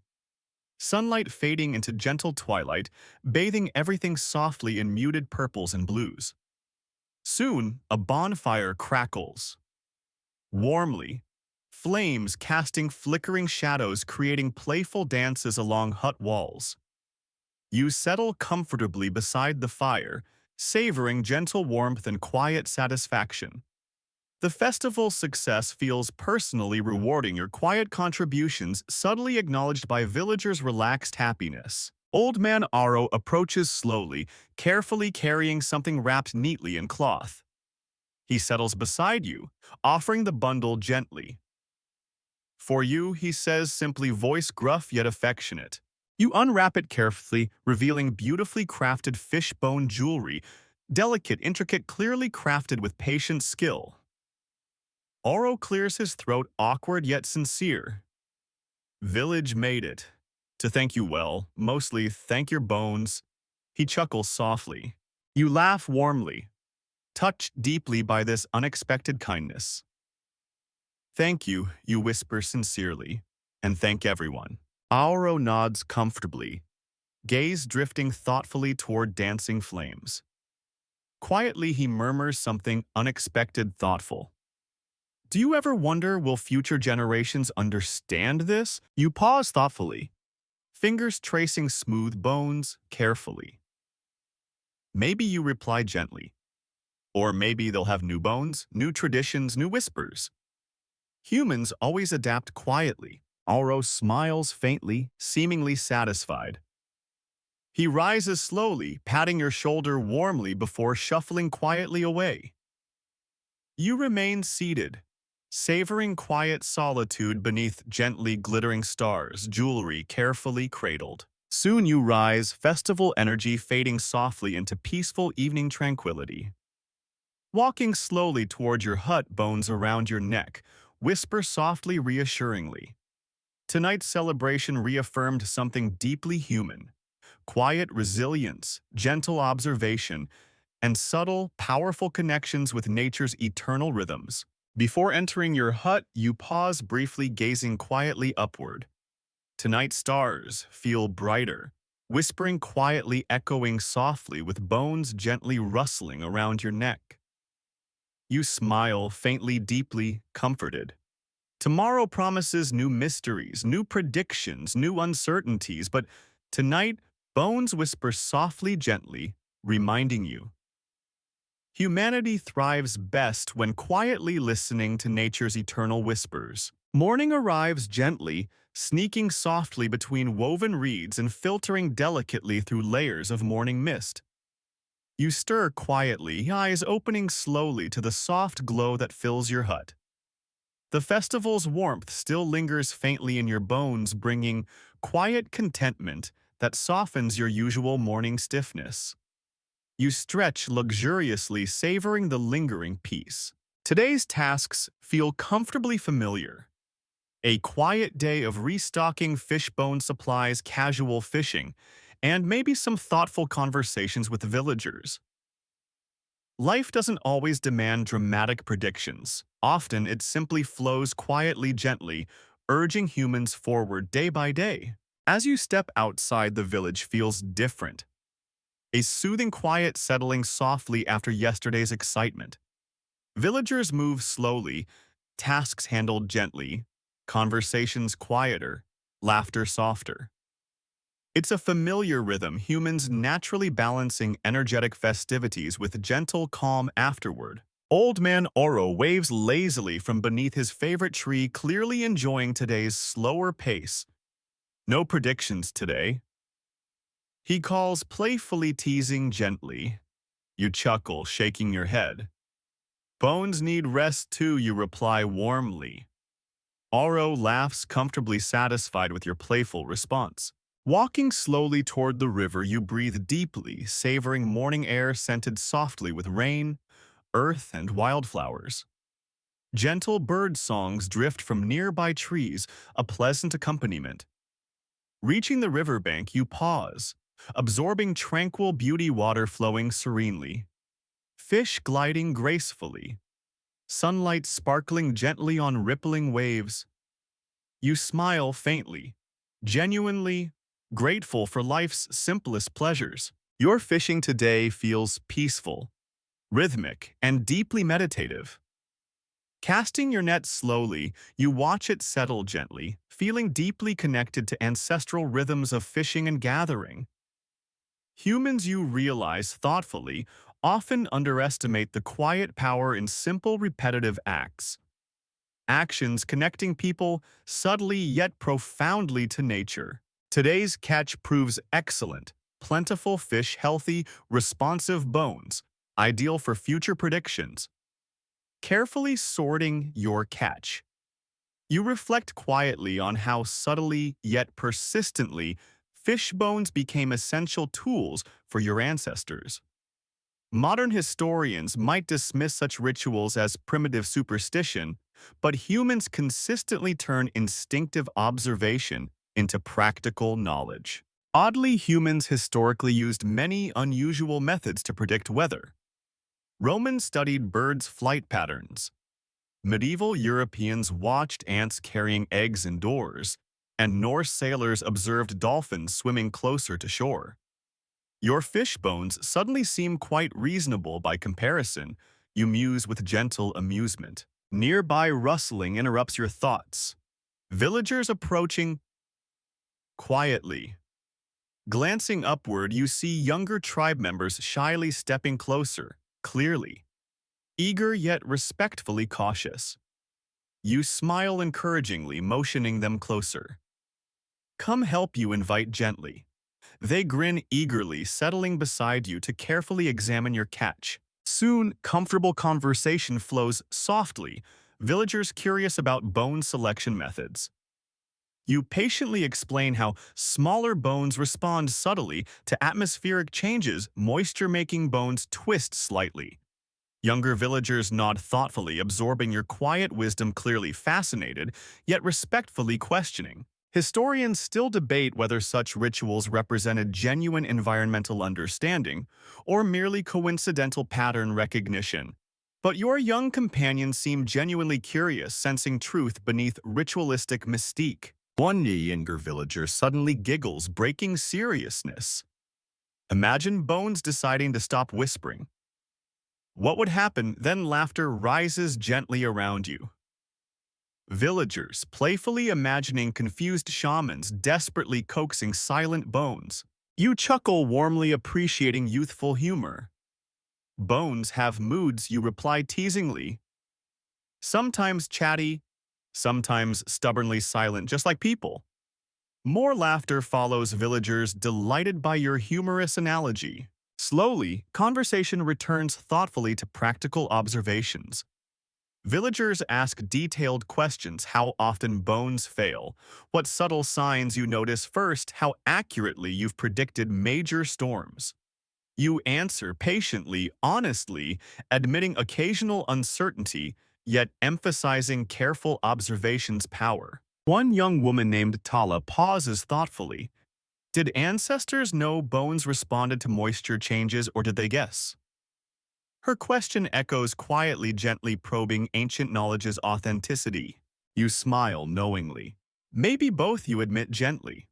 sunlight fading into gentle twilight, bathing everything softly in muted purples and blues. Soon, a bonfire crackles, warmly, flames casting flickering shadows, creating playful dances along hut walls. You settle comfortably beside the fire, savoring gentle warmth and quiet satisfaction. The festival's success feels personally rewarding, your quiet contributions subtly acknowledged by villagers' relaxed happiness. Old Man Aro approaches slowly, carefully carrying something wrapped neatly in cloth. He settles beside you, offering the bundle gently. For you, he says, simply, voice gruff yet affectionate. You unwrap it carefully, revealing beautifully crafted fishbone jewelry, delicate, intricate, clearly crafted with patient skill. Oro clears his throat, awkward yet sincere. Village made it. To thank you well, mostly thank your bones. He chuckles softly. You laugh warmly, touched deeply by this unexpected kindness. Thank you, you whisper sincerely, and thank everyone. Auro nods comfortably, gaze drifting thoughtfully toward dancing flames. Quietly, he murmurs something unexpected, thoughtful. Do you ever wonder, will future generations understand this? You pause thoughtfully, fingers tracing smooth bones carefully. Maybe you reply gently. Or maybe they'll have new bones, new traditions, new whispers. Humans always adapt quietly. Auro smiles faintly, seemingly satisfied. He rises slowly, patting your shoulder warmly before shuffling quietly away. You remain seated, savoring quiet solitude beneath gently glittering stars, jewelry carefully cradled. Soon you rise, festival energy fading softly into peaceful evening tranquility. Walking slowly toward your hut, bones around your neck, whisper softly reassuringly. Tonight's celebration reaffirmed something deeply human. Quiet resilience, gentle observation, and subtle, powerful connections with nature's eternal rhythms. Before entering your hut, you pause briefly, gazing quietly upward. Tonight's stars feel brighter, whispering quietly, echoing softly with bones gently rustling around your neck. You smile faintly, deeply comforted. Tomorrow promises new mysteries, new predictions, new uncertainties, but tonight, bones whisper softly, gently, reminding you. Humanity thrives best when quietly listening to nature's eternal whispers. Morning arrives gently, sneaking softly between woven reeds and filtering delicately through layers of morning mist. You stir quietly, eyes opening slowly to the soft glow that fills your hut. The festival's warmth still lingers faintly in your bones, bringing quiet contentment that softens your usual morning stiffness. You stretch luxuriously, savoring the lingering peace. Today's tasks feel comfortably familiar. A quiet day of restocking fishbone supplies, casual fishing, and maybe some thoughtful conversations with villagers. Life doesn't always demand dramatic predictions. Often it simply flows quietly, gently, urging humans forward day by day. As you step outside, the village feels different. A soothing quiet settling softly after yesterday's excitement. Villagers move slowly, tasks handled gently, conversations quieter, laughter softer. It's a familiar rhythm, humans naturally balancing energetic festivities with gentle calm afterward. Old man Oro waves lazily from beneath his favorite tree, clearly enjoying today's slower pace. No predictions today. He calls, playfully teasing gently. You chuckle, shaking your head. Bones need rest too, you reply warmly. Oro laughs, comfortably satisfied with your playful response. Walking slowly toward the river, you breathe deeply, savoring morning air scented softly with rain, earth, and wildflowers. Gentle bird songs drift from nearby trees, a pleasant accompaniment. Reaching the riverbank, you pause, absorbing tranquil beauty, water flowing serenely. Fish gliding gracefully, sunlight sparkling gently on rippling waves. You smile faintly, genuinely grateful for life's simplest pleasures. Your fishing today feels peaceful, rhythmic, and deeply meditative. Casting your net slowly, you watch it settle gently, feeling deeply connected to ancestral rhythms of fishing and gathering. Humans, you realize thoughtfully, often underestimate the quiet power in simple repetitive acts. Actions connecting people subtly yet profoundly to nature. Today's catch proves excellent. Plentiful fish, healthy, responsive bones, ideal for future predictions. Carefully sorting your catch. You reflect quietly on how subtly yet persistently fish bones became essential tools for your ancestors. Modern historians might dismiss such rituals as primitive superstition, but humans consistently turn instinctive observation into practical knowledge. Oddly, humans historically used many unusual methods to predict weather. Romans studied birds' flight patterns. Medieval Europeans watched ants carrying eggs indoors, and Norse sailors observed dolphins swimming closer to shore. Your fish bones suddenly seem quite reasonable by comparison, you muse with gentle amusement. Nearby rustling interrupts your thoughts. Villagers approaching quietly. Glancing upward, you see younger tribe members shyly stepping closer, clearly. Eager yet respectfully cautious. You smile encouragingly, motioning them closer. Come help, you invite gently. They grin eagerly, settling beside you to carefully examine your catch. Soon, comfortable conversation flows softly, villagers curious about bone selection methods. You patiently explain how smaller bones respond subtly to atmospheric changes, moisture-making bones twist slightly. Younger villagers nod thoughtfully, absorbing your quiet wisdom, clearly fascinated, yet respectfully questioning. Historians still debate whether such rituals represented genuine environmental understanding or merely coincidental pattern recognition. But your young companions seem genuinely curious, sensing truth beneath ritualistic mystique. One younger villager suddenly giggles, breaking seriousness. Imagine Bones deciding to stop whispering. What would happen? Then laughter rises gently around you. Villagers playfully imagining confused shamans desperately coaxing silent Bones. You chuckle warmly, appreciating youthful humor. Bones have moods, you reply teasingly. Sometimes chatty, sometimes stubbornly silent, just like people. More laughter follows, villagers delighted by your humorous analogy. Slowly, conversation returns thoughtfully to practical observations. Villagers ask detailed questions: how often bones fail, what subtle signs you notice first, how accurately you've predicted major storms. You answer patiently, honestly, admitting occasional uncertainty, yet emphasizing careful observation's power. One young woman named Tala pauses thoughtfully. Did ancestors know bones responded to moisture changes, or did they guess? Her question echoes quietly, gently probing ancient knowledge's authenticity. You smile knowingly. Maybe both, you admit gently.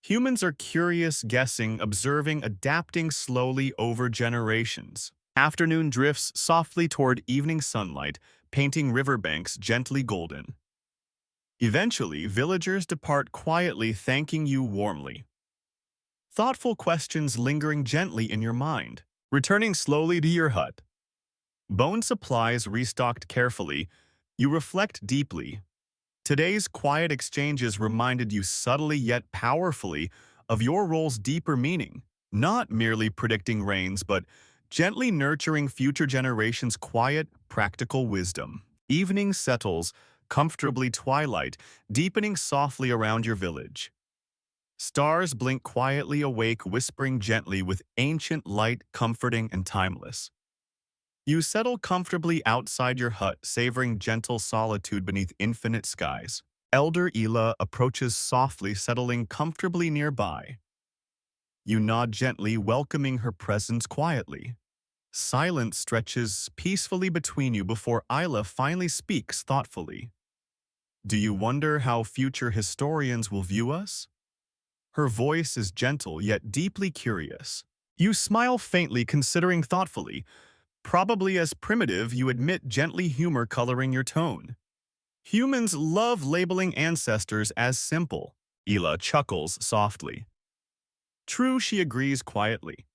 Humans are curious, guessing, observing, adapting slowly over generations. Afternoon drifts softly toward evening sunlight, painting riverbanks gently golden. Eventually, villagers depart quietly, thanking you warmly. Thoughtful questions lingering gently in your mind. Returning slowly to your hut. Bone supplies restocked carefully. You reflect deeply. Today's quiet exchanges reminded you subtly yet powerfully of your role's deeper meaning, not merely predicting rains, but gently nurturing future generations' quiet, practical wisdom. Evening settles, comfortably twilight, deepening softly around your village. Stars blink quietly awake, whispering gently with ancient light, comforting and timeless. You settle comfortably outside your hut, savoring gentle solitude beneath infinite skies. Elder Ela approaches softly, settling comfortably nearby. You nod gently, welcoming her presence quietly. Silence stretches peacefully between you before Isla finally speaks thoughtfully. Do you wonder how future historians will view us? Her voice is gentle yet deeply curious. You smile faintly, considering thoughtfully. Probably as primitive, you admit, gently, humor coloring your tone. Humans love labeling ancestors as simple. Ela chuckles softly. True, she agrees quietly.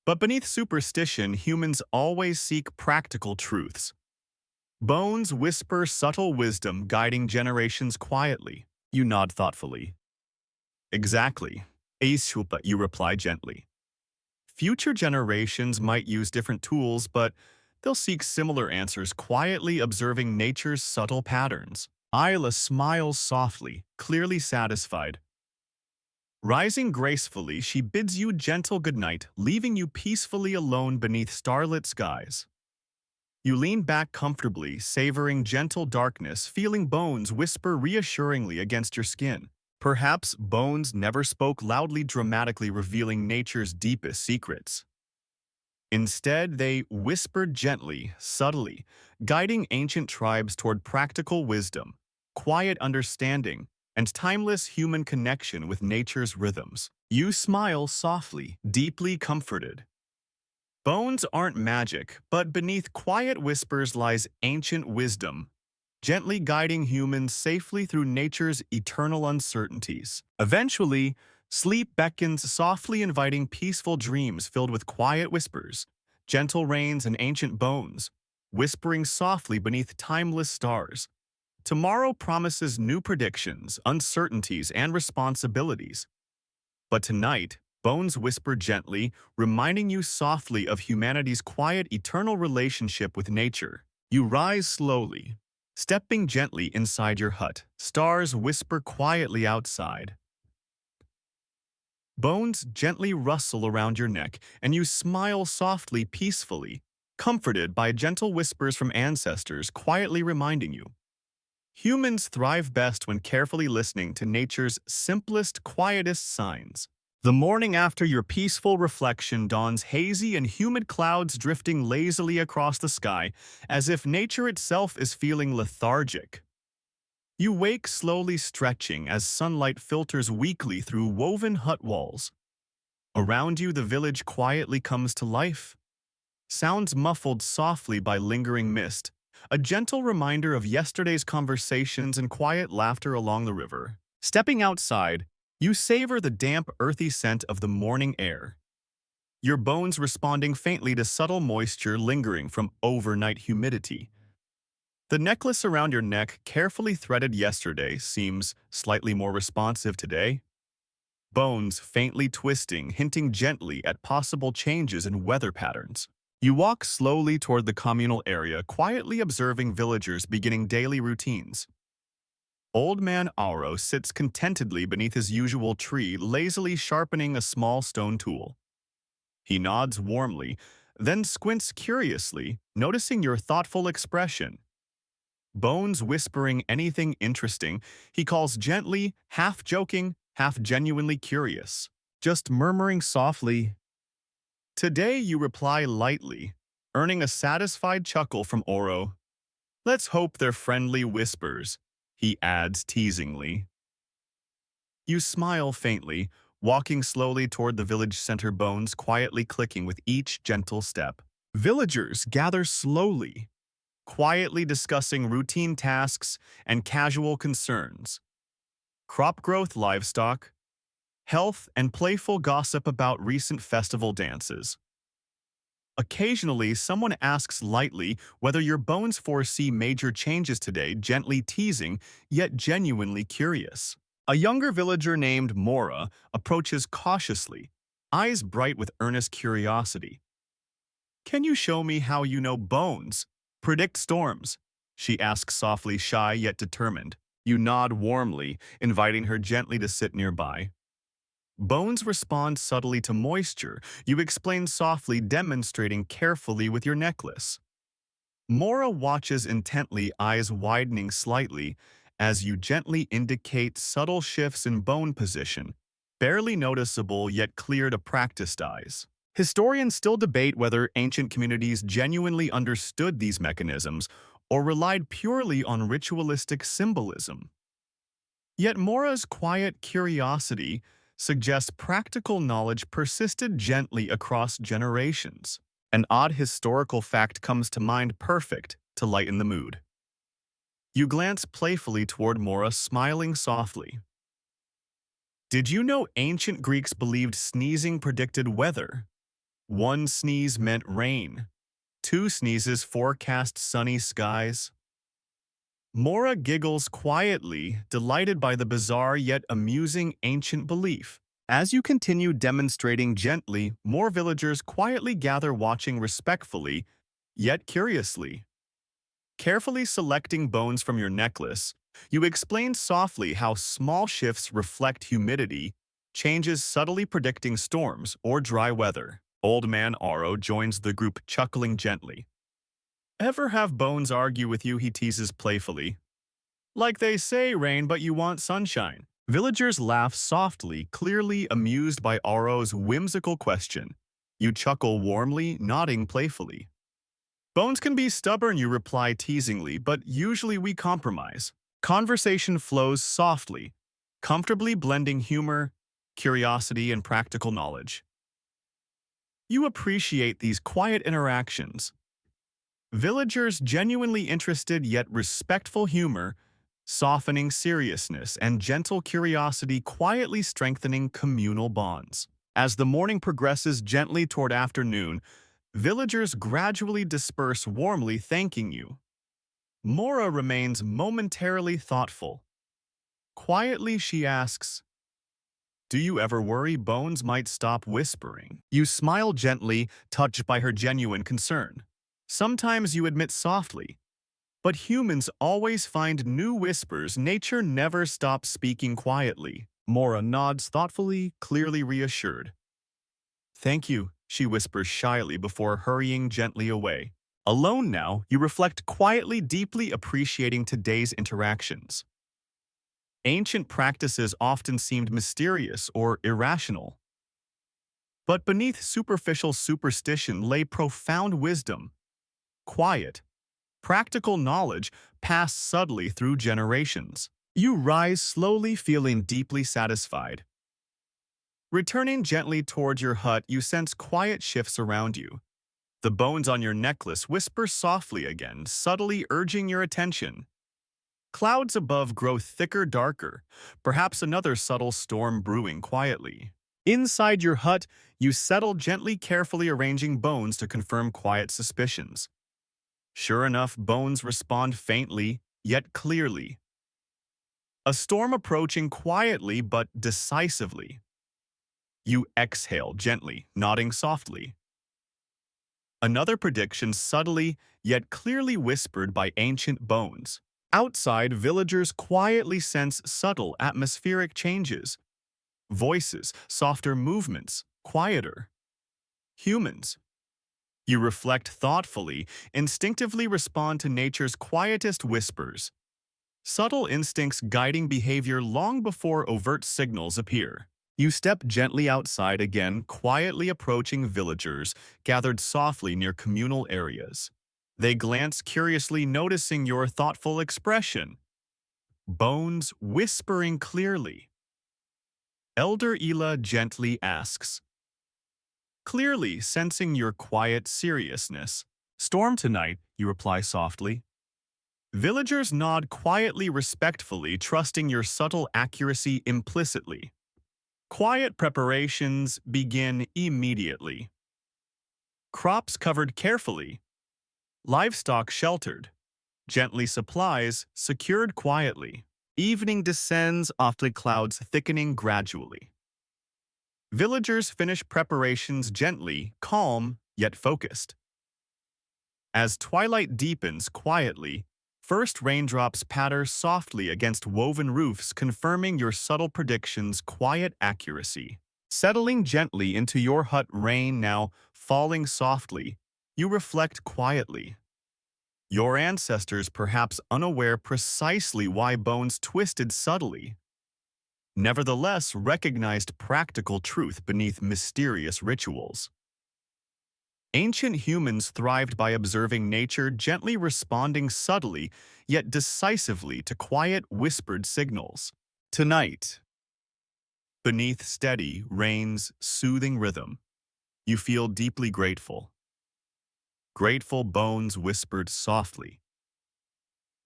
But beneath superstition, humans always seek practical truths. Bones whisper subtle wisdom, guiding generations quietly. You nod thoughtfully. Exactly. Aishupa, you reply gently. Future generations might use different tools, but they'll seek similar answers, quietly observing nature's subtle patterns. Isla smiles softly, clearly satisfied. Rising gracefully, she bids you gentle goodnight, leaving you peacefully alone beneath starlit skies. You lean back comfortably, savoring gentle darkness, feeling Bones whisper reassuringly against your skin. Perhaps Bones never spoke loudly, dramatically revealing nature's deepest secrets. Instead, they whispered gently, subtly, guiding ancient tribes toward practical wisdom, quiet understanding, and timeless human connection with nature's rhythms. You smile softly, deeply comforted. Bones aren't magic, but beneath quiet whispers lies ancient wisdom, gently guiding humans safely through nature's eternal uncertainties. Eventually, sleep beckons softly, inviting peaceful dreams filled with quiet whispers, gentle rains and ancient bones, whispering softly beneath timeless stars. Tomorrow promises new predictions, uncertainties, and responsibilities. But tonight, Bones whisper gently, reminding you softly of humanity's quiet, eternal relationship with nature. You rise slowly, Stepping gently inside your hut, stars whisper quietly outside. Bones gently rustle around your neck, and you smile softly, peacefully, comforted by gentle whispers from ancestors quietly reminding you. Humans thrive best when carefully listening to nature's simplest, quietest signs. The morning after your peaceful reflection dawns hazy and humid clouds drifting lazily across the sky, as if nature itself is feeling lethargic. You wake slowly stretching as sunlight filters weakly through woven hut walls. Around you, the village quietly comes to life. Sounds muffled softly by lingering mist, a gentle reminder of yesterday's conversations and quiet laughter along the river. Stepping outside, you savor the damp, earthy scent of the morning air, your bones responding faintly to subtle moisture lingering from overnight humidity. The necklace around your neck, carefully threaded yesterday, seems slightly more responsive today. Bones faintly twisting, hinting gently at possible changes in weather patterns. You walk slowly toward the communal area, quietly observing villagers beginning daily routines. Old Man Aro sits contentedly beneath his usual tree, lazily sharpening a small stone tool. He nods warmly, then squints curiously, noticing your thoughtful expression. Bones whispering anything interesting, he calls gently, half joking, half genuinely curious. Just murmuring softly. Today you reply lightly, earning a satisfied chuckle from Oro. Let's hope they're friendly whispers, he adds teasingly. You smile faintly, walking slowly toward the village center, bones quietly clicking with each gentle step. Villagers gather slowly, quietly discussing routine tasks and casual concerns. Crop growth, livestock, health, and playful gossip about recent festival dances. Occasionally, someone asks lightly whether your bones foresee major changes today, gently teasing, yet genuinely curious. A younger villager named Mora approaches cautiously, eyes bright with earnest curiosity. Can you show me how you know bones predict storms? She asks softly, shy yet determined. You nod warmly, inviting her gently to sit nearby. Bones respond subtly to moisture. You explain softly, demonstrating carefully with your necklace. Mora watches intently, eyes widening slightly, as you gently indicate subtle shifts in bone position, barely noticeable yet clear to practiced eyes. Historians still debate whether ancient communities genuinely understood these mechanisms or relied purely on ritualistic symbolism. Yet Mora's quiet curiosity suggests practical knowledge persisted gently across generations. An odd historical fact comes to mind, perfect to lighten the mood. You glance playfully toward Mora, smiling softly. Did you know ancient Greeks believed sneezing predicted weather? One sneeze meant rain. Two sneezes forecast sunny skies. Mora giggles quietly, delighted by the bizarre yet amusing ancient belief. As you continue demonstrating gently, more villagers quietly gather, watching respectfully, yet curiously. Carefully selecting bones from your necklace, you explain softly how small shifts reflect humidity, changes subtly predicting storms or dry weather. Old Man Aro joins the group, chuckling gently. Ever have bones argue with you? He teases playfully. Like they say, rain, but you want sunshine. Villagers laugh softly, clearly amused by Aro's whimsical question. You chuckle warmly, nodding playfully. Bones can be stubborn, you reply teasingly, but usually we compromise. Conversation flows softly, comfortably blending humor, curiosity, and practical knowledge. You appreciate these quiet interactions. Villagers genuinely interested yet respectful humor, softening seriousness, and gentle curiosity quietly strengthening communal bonds. As the morning progresses gently toward afternoon, villagers gradually disperse, warmly thanking you. Mora remains momentarily thoughtful. Quietly she asks, do you ever worry Bones might stop whispering? You smile gently, touched by her genuine concern. Sometimes you admit softly, But humans always find new whispers. Nature never stops speaking quietly. Mora nods thoughtfully, clearly reassured. Thank you, she whispers shyly before hurrying gently away. Alone now, you reflect quietly, deeply appreciating today's interactions. Ancient practices often seemed mysterious or irrational. But beneath superficial superstition lay profound wisdom, quiet, practical knowledge passed subtly through generations. You rise slowly, feeling deeply satisfied. Returning gently towards your hut, you sense quiet shifts around you. The bones on your necklace whisper softly again, subtly urging your attention. Clouds above grow thicker, darker, perhaps another subtle storm brewing quietly. Inside your hut, you settle gently, carefully arranging bones to confirm quiet suspicions. Sure enough, bones respond faintly, yet clearly. A storm approaching quietly but decisively. You exhale gently, nodding softly. Another prediction subtly, yet clearly whispered by ancient bones. Outside, villagers quietly sense subtle atmospheric changes. Voices, softer movements, quieter. Humans. You reflect thoughtfully, instinctively respond to nature's quietest whispers. Subtle instincts guiding behavior long before overt signals appear. You step gently outside again, quietly approaching villagers gathered softly near communal areas. They glance curiously, noticing your thoughtful expression. Bones whispering clearly. Elder Ela gently asks, clearly sensing your quiet seriousness. Storm tonight, you reply softly. Villagers nod quietly, respectfully, trusting your subtle accuracy implicitly. Quiet preparations begin immediately. Crops covered carefully, livestock sheltered, gently supplies secured quietly. Evening descends, often clouds thickening gradually. Villagers finish preparations gently, calm, yet focused. As twilight deepens quietly, first raindrops patter softly against woven roofs, confirming your subtle predictions' quiet accuracy. Settling gently into your hut, rain now falling softly, you reflect quietly. Your ancestors perhaps unaware precisely why bones twisted subtly, nevertheless recognized practical truth beneath mysterious rituals. Ancient humans thrived by observing nature, gently responding subtly yet decisively to quiet, whispered signals. Tonight, beneath steady rain's soothing rhythm, you feel deeply grateful. Grateful bones whispered softly.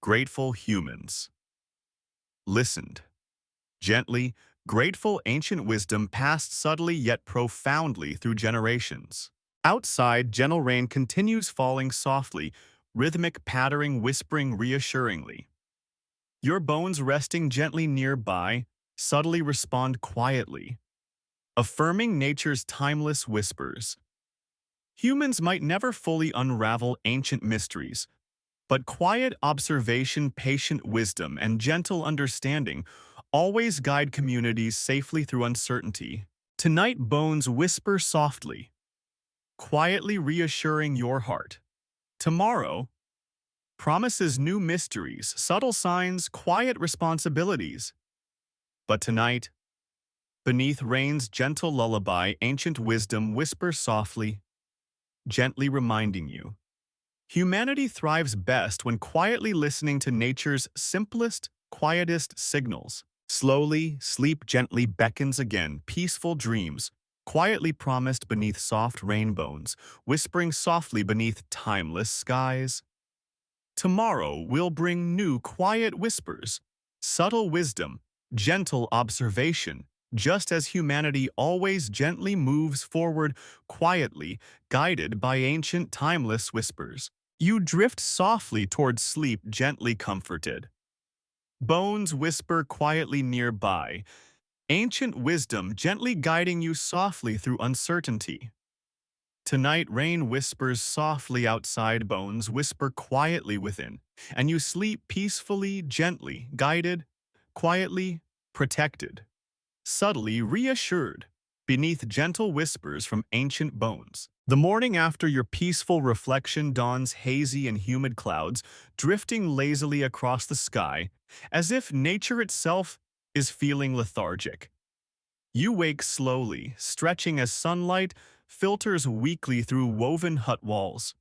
Grateful humans listened. Gently, grateful ancient wisdom passed subtly yet profoundly through generations. Outside, gentle rain continues falling softly, rhythmic pattering whispering reassuringly. Your bones resting gently nearby subtly respond quietly, affirming nature's timeless whispers. Humans might never fully unravel ancient mysteries, but quiet observation, patient wisdom, and gentle understanding always guide communities safely through uncertainty. Tonight, bones whisper softly, quietly reassuring your heart. Tomorrow promises new mysteries, subtle signs, quiet responsibilities. But tonight, beneath rain's gentle lullaby, ancient wisdom whispers softly, gently reminding you. Humanity thrives best when quietly listening to nature's simplest, quietest signals. Slowly, sleep gently beckons again, peaceful dreams, quietly promised beneath soft rainbows, whispering softly beneath timeless skies. Tomorrow will bring new quiet whispers, subtle wisdom, gentle observation, just as humanity always gently moves forward, quietly, guided by ancient timeless whispers. You drift softly towards sleep, gently comforted. Bones whisper quietly nearby, ancient wisdom gently guiding you softly through uncertainty. Tonight rain whispers softly outside, bones whisper quietly within. and you sleep peacefully, gently, guided, quietly, protected, subtly reassured, beneath gentle whispers from ancient bones. The morning after your peaceful reflection dawns hazy and humid clouds, drifting lazily across the sky, as if nature itself is feeling lethargic. You wake slowly, stretching as sunlight filters weakly through woven hut walls.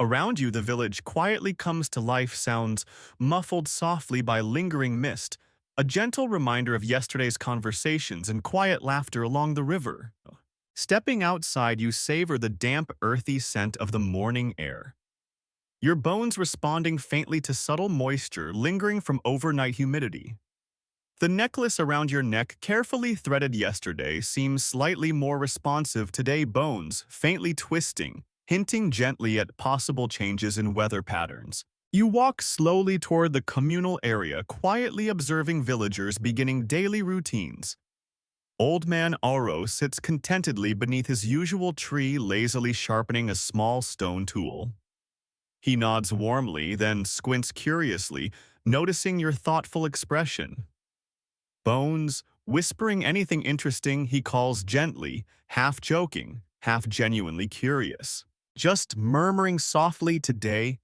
Around you, the village quietly comes to life, sounds muffled softly by lingering mist, a gentle reminder of yesterday's conversations and quiet laughter along the river. Stepping outside, you savor the damp, earthy scent of the morning air, your bones responding faintly to subtle moisture lingering from overnight humidity. The necklace around your neck, carefully threaded yesterday, seems slightly more responsive today, bones faintly twisting, hinting gently at possible changes in weather patterns. You walk slowly toward the communal area, quietly observing villagers beginning daily routines. Old Man Aro sits contentedly beneath his usual tree, lazily sharpening a small stone tool. He nods warmly, then squints curiously, noticing your thoughtful expression. Bones, whispering anything interesting, he calls gently, half joking, half genuinely curious. Just murmuring softly today,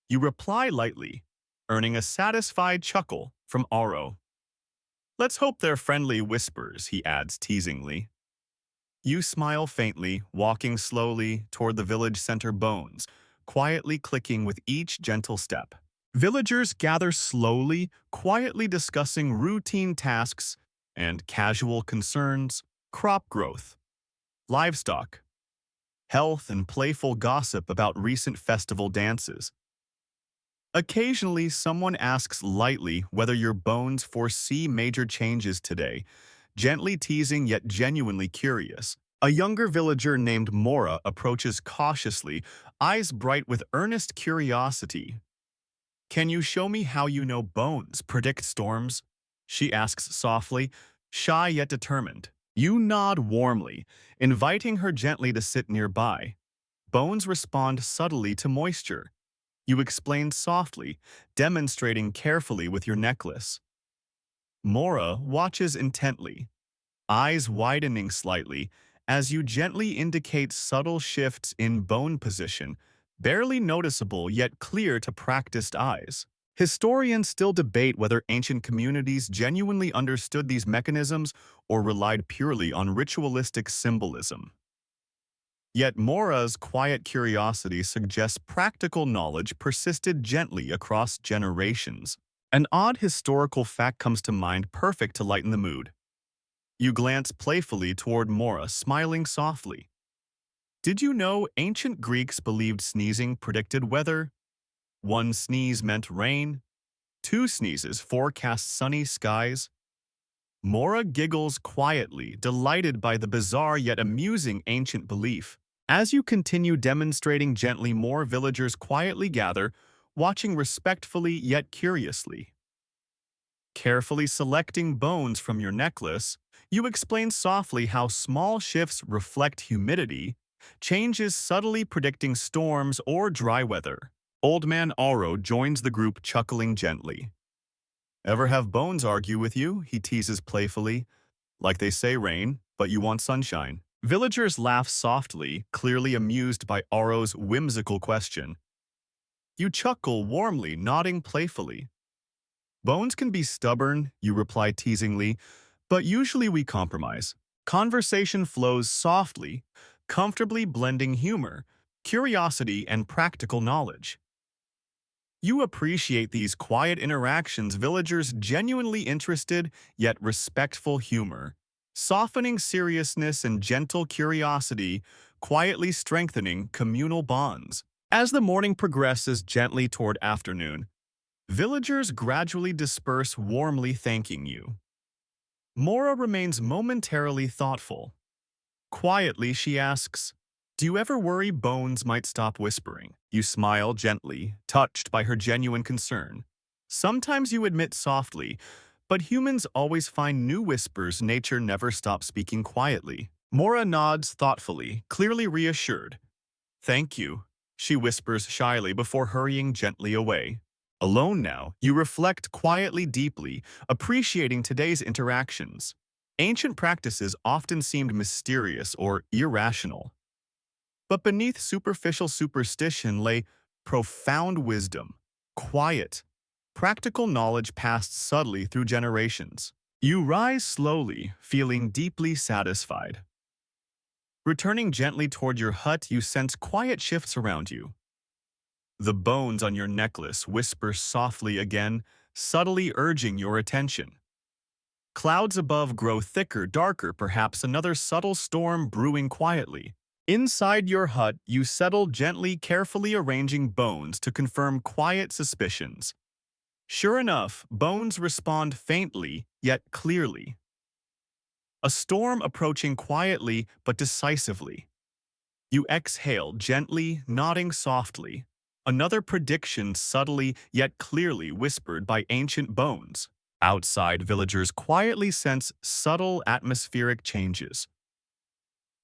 you reply lightly, earning a satisfied chuckle from Aro. Let's hope they're friendly whispers, he adds teasingly. You smile faintly, walking slowly toward the village center, bones, quietly clicking with each gentle step. Villagers gather slowly, quietly discussing routine tasks and casual concerns, crop growth, livestock, health, and playful gossip about recent festival dances. Occasionally, someone asks lightly whether your bones foresee major changes today, gently teasing yet genuinely curious. A younger villager named Mora approaches cautiously, eyes bright with earnest curiosity. Can you show me how you know bones predict storms? She asks softly, shy yet determined. You nod warmly, inviting her gently to sit nearby. Bones respond subtly to moisture. You explain softly, demonstrating carefully with your necklace. Mora watches intently, eyes widening slightly, as you gently indicate subtle shifts in bone position, barely noticeable yet clear to practiced eyes. Historians still debate whether ancient communities genuinely understood these mechanisms or relied purely on ritualistic symbolism. Yet Mora's quiet curiosity suggests practical knowledge persisted gently across generations. An odd historical fact comes to mind, perfect to lighten the mood. You glance playfully toward Mora, smiling softly. Did you know ancient Greeks believed sneezing predicted weather? One sneeze meant rain, two sneezes forecast sunny skies. Mora giggles quietly, delighted by the bizarre yet amusing ancient belief. As you continue demonstrating gently, more villagers quietly gather, watching respectfully yet curiously. Carefully selecting bones from your necklace, you explain softly how small shifts reflect humidity, changes subtly predicting storms or dry weather. Old Man Aro joins the group, chuckling gently. Ever have bones argue with you? He teases playfully. Like they say rain, but you want sunshine. Villagers laugh softly, clearly amused by Aro's whimsical question. You chuckle warmly, nodding playfully. Bones can be stubborn, you reply teasingly, but usually we compromise. Conversation flows softly, comfortably blending humor, curiosity, and practical knowledge. You appreciate these quiet interactions, villagers genuinely interested yet respectful humor, softening seriousness and gentle curiosity, quietly strengthening communal bonds. As the morning progresses gently toward afternoon, villagers gradually disperse, warmly thanking you. Mora remains momentarily thoughtful. Quietly, she asks, do you ever worry Bones might stop whispering? You smile gently, touched by her genuine concern. Sometimes you admit softly, but humans always find new whispers. Nature never stops speaking quietly. Mora nods thoughtfully, clearly reassured. Thank you, she whispers shyly before hurrying gently away. Alone now, you reflect quietly deeply, appreciating today's interactions. Ancient practices often seemed mysterious or irrational, but beneath superficial superstition lay profound wisdom, quiet, practical knowledge passed subtly through generations. You rise slowly, feeling deeply satisfied. Returning gently toward your hut, you sense quiet shifts around you. The bones on your necklace whisper softly again, subtly urging your attention. Clouds above grow thicker, darker, perhaps another subtle storm brewing quietly. Inside your hut, you settle gently, carefully arranging bones to confirm quiet suspicions. Sure enough, bones respond faintly, yet clearly. A storm approaching quietly but decisively. You exhale gently, nodding softly. Another prediction subtly yet clearly whispered by ancient bones. Outside, villagers quietly sense subtle atmospheric changes.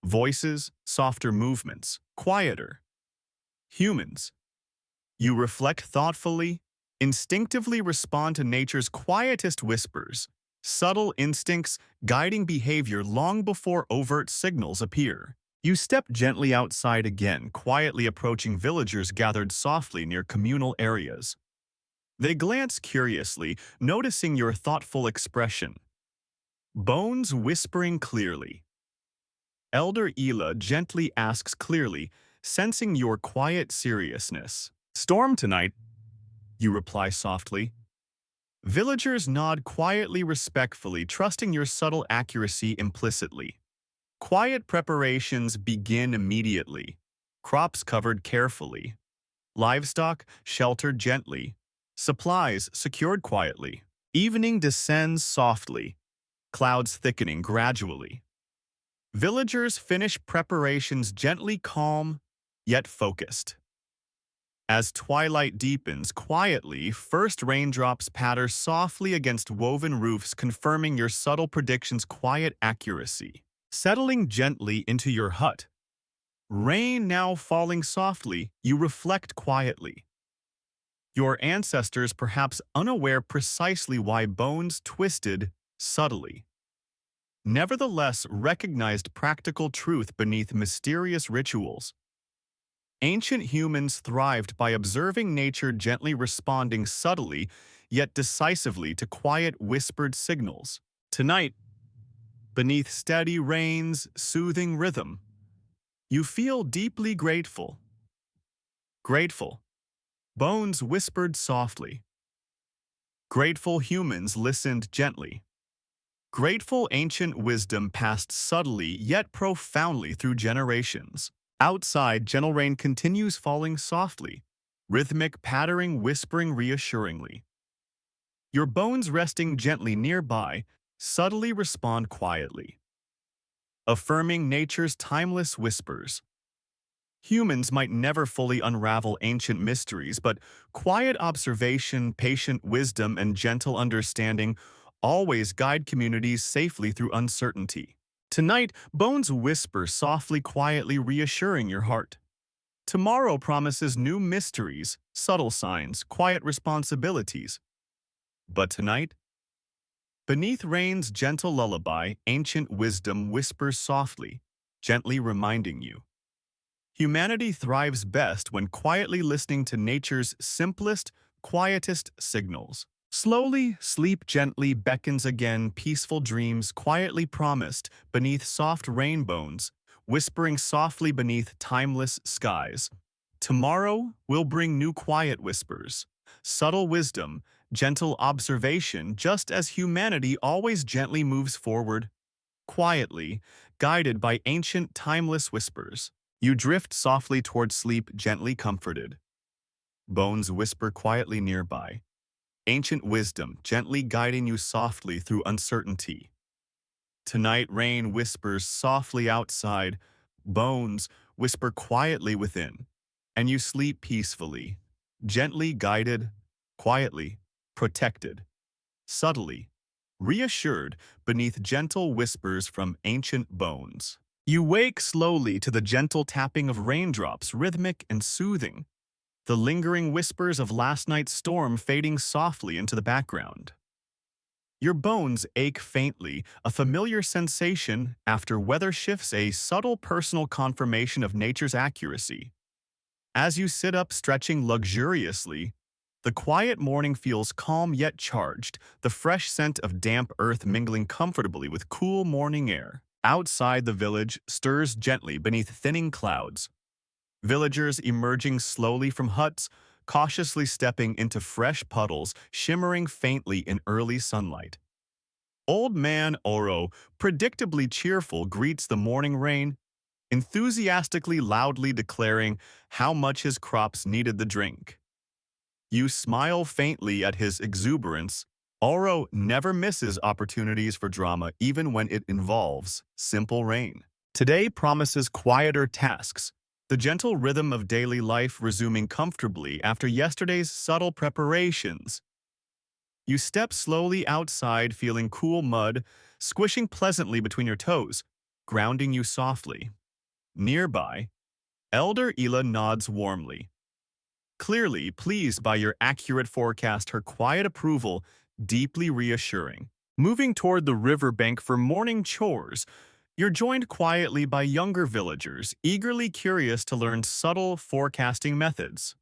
Voices, softer movements, quieter. Humans. You reflect thoughtfully, instinctively respond to nature's quietest whispers, subtle instincts guiding behavior long before overt signals appear. You step gently outside again, quietly approaching villagers gathered softly near communal areas. They glance curiously, noticing your thoughtful expression. Bones whispering clearly. Elder Ela gently asks clearly, sensing your quiet seriousness. Storm tonight, you reply softly. Villagers nod quietly, respectfully, trusting your subtle accuracy implicitly. Quiet preparations begin immediately. Crops covered carefully. Livestock sheltered gently. Supplies secured quietly. Evening descends softly, clouds thickening gradually. Villagers finish preparations gently, calm, yet focused. As twilight deepens quietly, first raindrops patter softly against woven roofs, confirming your subtle prediction's quiet accuracy. Settling gently into your hut. Rain now falling softly, you reflect quietly. Your ancestors perhaps unaware precisely why bones twisted subtly. Nevertheless recognized practical truth beneath mysterious rituals. Ancient humans thrived by observing nature gently responding subtly yet decisively to quiet whispered signals. Tonight, beneath steady rain's soothing rhythm, you feel deeply grateful. Grateful. Bones whispered softly. Grateful humans listened gently. Grateful ancient wisdom passed subtly yet profoundly through generations. Outside, gentle rain continues falling softly, rhythmic pattering whispering reassuringly. Your bones resting gently nearby subtly respond quietly, affirming nature's timeless whispers. Humans might never fully unravel ancient mysteries, but quiet observation, patient wisdom, and gentle understanding always guide communities safely through uncertainty. Tonight, bones whisper softly, quietly reassuring your heart. Tomorrow promises new mysteries, subtle signs, quiet responsibilities. But tonight, beneath rain's gentle lullaby, ancient wisdom whispers softly, gently reminding you. Humanity thrives best when quietly listening to nature's simplest, quietest signals. Slowly, sleep gently beckons again, peaceful dreams quietly promised beneath soft rainbows, whispering softly beneath timeless skies. Tomorrow will bring new quiet whispers, subtle wisdom, gentle observation, just as humanity always gently moves forward, quietly, guided by ancient timeless whispers. You drift softly toward sleep, gently comforted. Bones whisper quietly nearby. Ancient wisdom gently guiding you softly through uncertainty. Tonight rain whispers softly outside. Bones whisper quietly within. And you sleep peacefully, gently guided, quietly, protected, subtly, reassured beneath gentle whispers from ancient bones. You wake slowly to the gentle tapping of raindrops, rhythmic and soothing. the lingering whispers of last night's storm fading softly into the background. Your bones ache faintly, a familiar sensation after weather shifts, a subtle personal confirmation of nature's accuracy. As you sit up stretching luxuriously, the quiet morning feels calm yet charged, the fresh scent of damp earth mingling comfortably with cool morning air. Outside, the village stirs gently beneath thinning clouds. Villagers emerging slowly from huts, cautiously stepping into fresh puddles shimmering faintly in early sunlight. Old man Oro, predictably cheerful, greets the morning rain, enthusiastically loudly declaring how much his crops needed the drink. You smile faintly at his exuberance. Oro never misses opportunities for drama even when it involves simple rain. Today promises quieter tasks, the gentle rhythm of daily life resuming comfortably after yesterday's subtle preparations. You step slowly outside, feeling cool mud, squishing pleasantly between your toes, grounding you softly. Nearby, Elder Ela nods warmly. Clearly pleased by your accurate forecast, her quiet approval deeply reassuring. Moving toward the riverbank for morning chores, you're joined quietly by younger villagers, eagerly curious to learn subtle forecasting methods.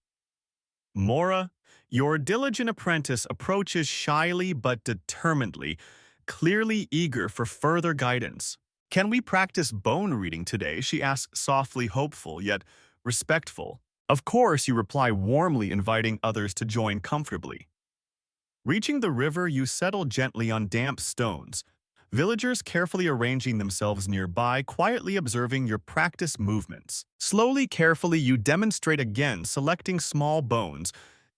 Mora, your diligent apprentice, approaches shyly but determinedly, clearly eager for further guidance. "Can we practice bone reading today?" she asks, softly hopeful yet respectful. "Of course," you reply warmly, inviting others to join comfortably. Reaching the river, you settle gently on damp stones, villagers carefully arranging themselves nearby, quietly observing your practice movements. Slowly, carefully, you demonstrate again, selecting small bones,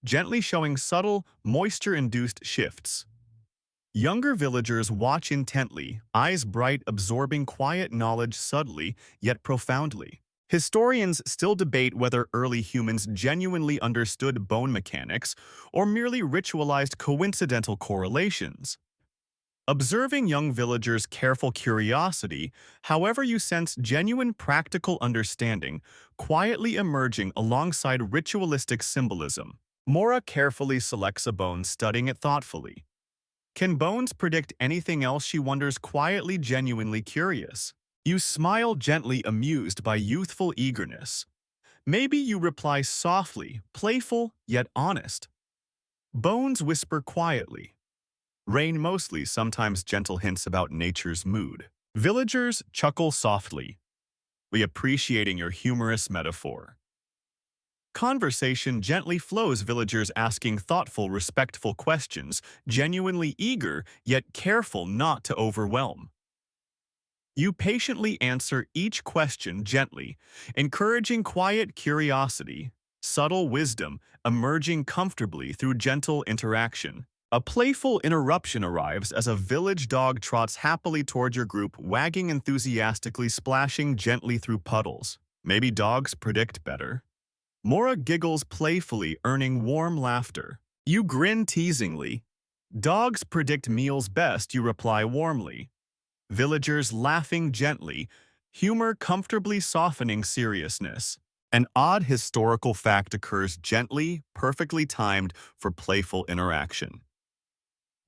gently showing subtle, moisture-induced shifts. Younger villagers watch intently, eyes bright, absorbing quiet knowledge subtly yet profoundly. Historians still debate whether early humans genuinely understood bone mechanics or merely ritualized coincidental correlations. Observing young villagers' careful curiosity, however, you sense genuine practical understanding, quietly emerging alongside ritualistic symbolism. Mora carefully selects a bone, studying it thoughtfully. Can bones predict anything else, she wonders, quietly, genuinely curious. You smile gently, amused by youthful eagerness. Maybe, you reply softly, playful yet honest. Bones whisper quietly. Rain mostly, sometimes gentle hints about nature's mood. Villagers chuckle softly, we appreciating your humorous metaphor. Conversation gently flows, villagers asking thoughtful, respectful questions, genuinely eager, yet careful not to overwhelm. You patiently answer each question gently, encouraging quiet curiosity, subtle wisdom emerging comfortably through gentle interaction. A playful interruption arrives as a village dog trots happily toward your group, wagging enthusiastically, splashing gently through puddles. Maybe dogs predict better. Mora giggles playfully, earning warm laughter. You grin teasingly. Dogs predict meals best, you reply warmly. Villagers laughing gently, humor comfortably softening seriousness. An odd historical fact occurs gently, perfectly timed for playful interaction.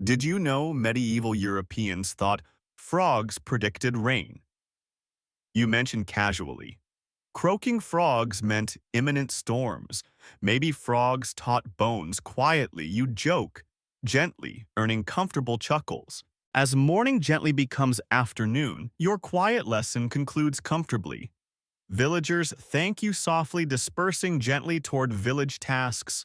Did you know medieval Europeans thought frogs predicted rain? You mentioned casually. Croaking frogs meant imminent storms. Maybe frogs taught bones quietly, you joke, gently, earning comfortable chuckles. As morning gently becomes afternoon, your quiet lesson concludes comfortably. Villagers thank you softly, dispersing gently toward village tasks.